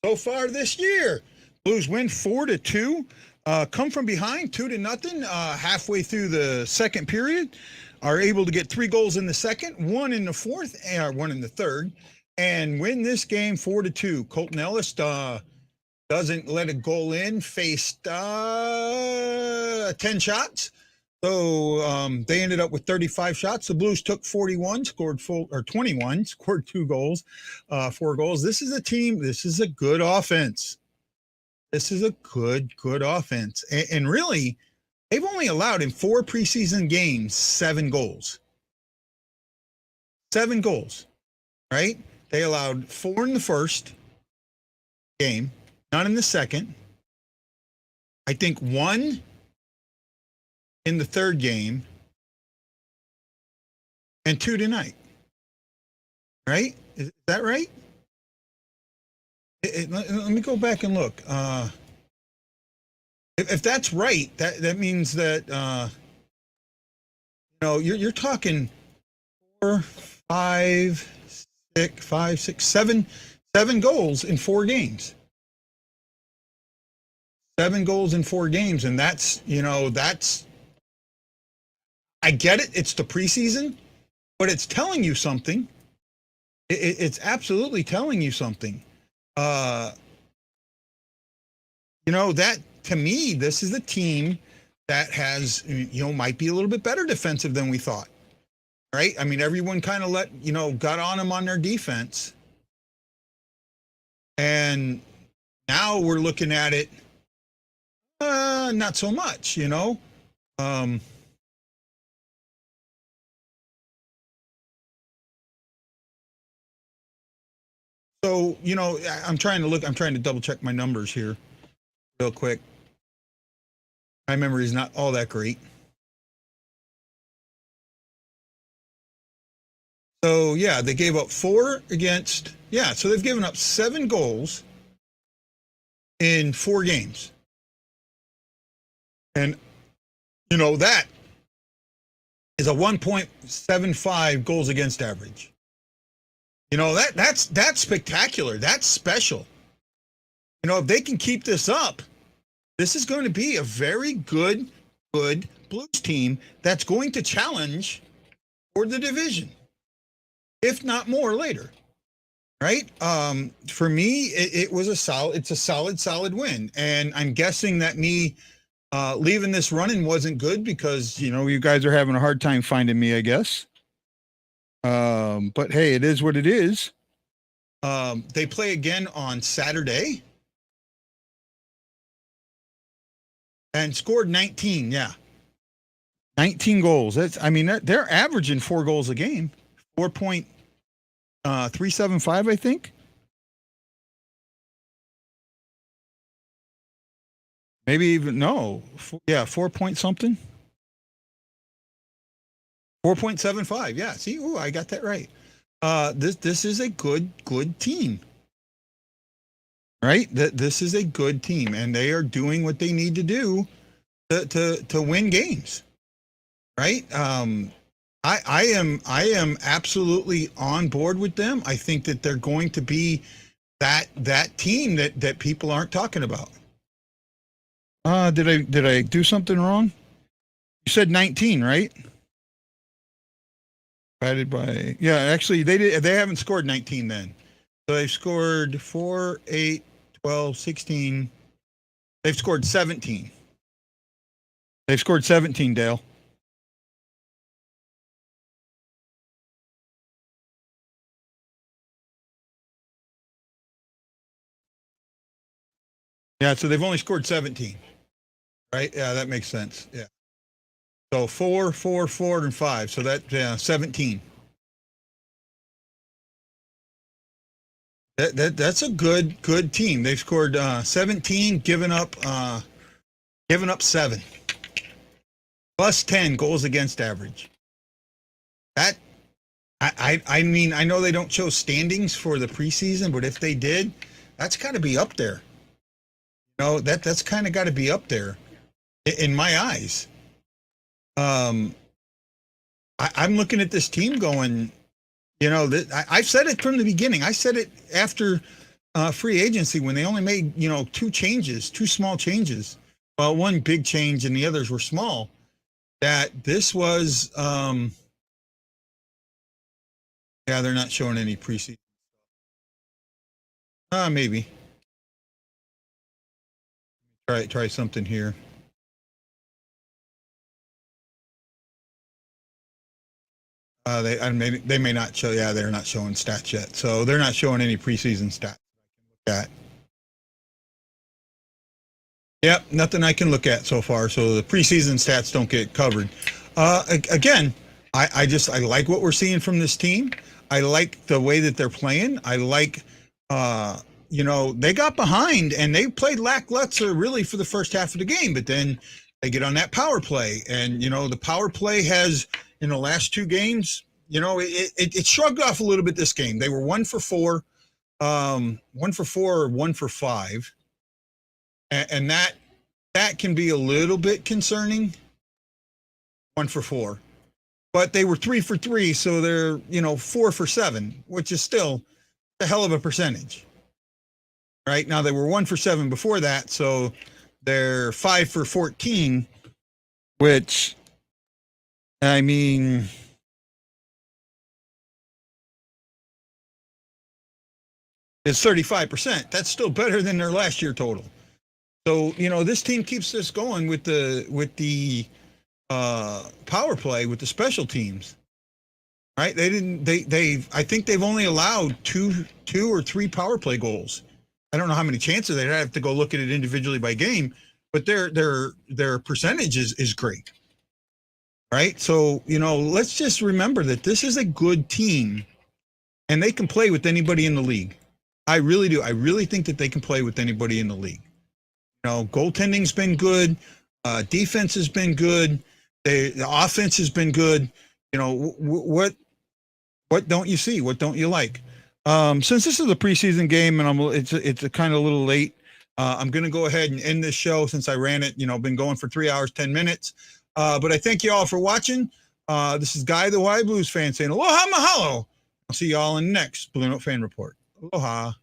so far this year. Blues win 4-2, come from behind 2-0, halfway through the second period, are able to get 3 goals in the second, 1 in the fourth, and 1 in the third, and win this game 4-2. Colton Ellis doesn't let a goal in, faced 10 shots. So they ended up with 35 shots. The Blues took 41, scored 21, scored 2 goals, 4 goals. This is a team. This is a good offense. This is a good offense. And really, they've only allowed in 4 preseason games 7 goals. 7 goals, right? They allowed 4 in the first game, none in the second. I think 1 in the third game, and 2 tonight. Right? Is that right? Let me go back and look. If that's right, that means that you're talking 4, 5, 6, 7 goals in 4 games. 7 goals in 4 games, and that's I get it. It's the preseason, but it's telling you something. It's absolutely telling you something. That to me, this is a team that has, might be a little bit better defensive than we thought. Right? I mean, everyone kind of got on them on their defense. And now we're looking at it, not so much, So, I'm trying to double check my numbers here real quick. My memory is not all that great. So, yeah, they gave up 4 against, so they've given up 7 goals in 4 games. And, that is a 1.75 goals against average. That's spectacular. That's special. If they can keep this up, this is going to be a very good Blues team that's going to challenge for the division, if not more later. Right? For me, it's a solid win. And I'm guessing that me leaving this running wasn't good because, you guys are having a hard time finding me, I guess. But hey, it is what it is. They play again on Saturday and scored 19. Yeah. 19 goals. They're averaging 4 goals a game, 4.375, I think. Maybe even, no. 4 point something. 4.75. Yeah. See, I got that right. This is a good team. Right? This is a good team, and they are doing what they need to do to win games. Right? I am absolutely on board with them. I think that they're going to be that team that people aren't talking about. Did I do something wrong? You said 19, right? Divided by, actually they haven't scored 19 then. So they've scored 4, 8, 12, 16. They've scored 17. They've scored 17, Dale. Yeah, so they've only scored 17. Right? Yeah, that makes sense. Yeah. So 4, 4, 4, and 5. So that 17. That's a good team. They've scored 17, given up 7, plus 10 goals against average. That I know they don't show standings for the preseason, but if they did, that's got to be up there. That's kind of got to be up there in my eyes. I'm looking at this team going, You know, I've said it from the beginning. I said it after free agency when they only made, two small changes. Well, one big change and the others were small. That this was, they're not showing any preseason. Maybe. Try something here. They may not show. Yeah, they're not showing stats yet, so they're not showing any preseason stats. That. Yep, nothing I can look at so far. So the preseason stats don't get covered. Again, I like what we're seeing from this team. I like the way that they're playing. I like, they got behind and they played lackluster really for the first half of the game, but then they get on that power play, and the power play has. In the last two games, it shrugged off a little bit this game. They were 1 for 4, 1 for 4 or 1 for 5. And that can be a little bit concerning. 1 for 4. But they were 3 for 3, so they're, 4 for 7, which is still a hell of a percentage. Right? Now they were 1 for 7 before that, so they're 5 for 14, which I mean, it's 35%. That's still better than their last year total. So, this team keeps this going with the power play, with the special teams. Right? I think they've only allowed two or three power play goals. I don't know how many chances they'd have to go look at it individually by game, but their percentage is great. Right? So, let's just remember that this is a good team and they can play with anybody in the league. I really do. I really think that they can play with anybody in the league. Goaltending's been good. Defense has been good. The offense has been good. What don't you see? What don't you like? Since this is a preseason game and it's a kind of a little late, I'm going to go ahead and end this show since I ran it, been going for 3 hours, 10 minutes. But I thank you all for watching. This is Guy, the Hawaii Blues fan, saying aloha mahalo. I'll see you all in the next Blue Note Fan Report. Aloha.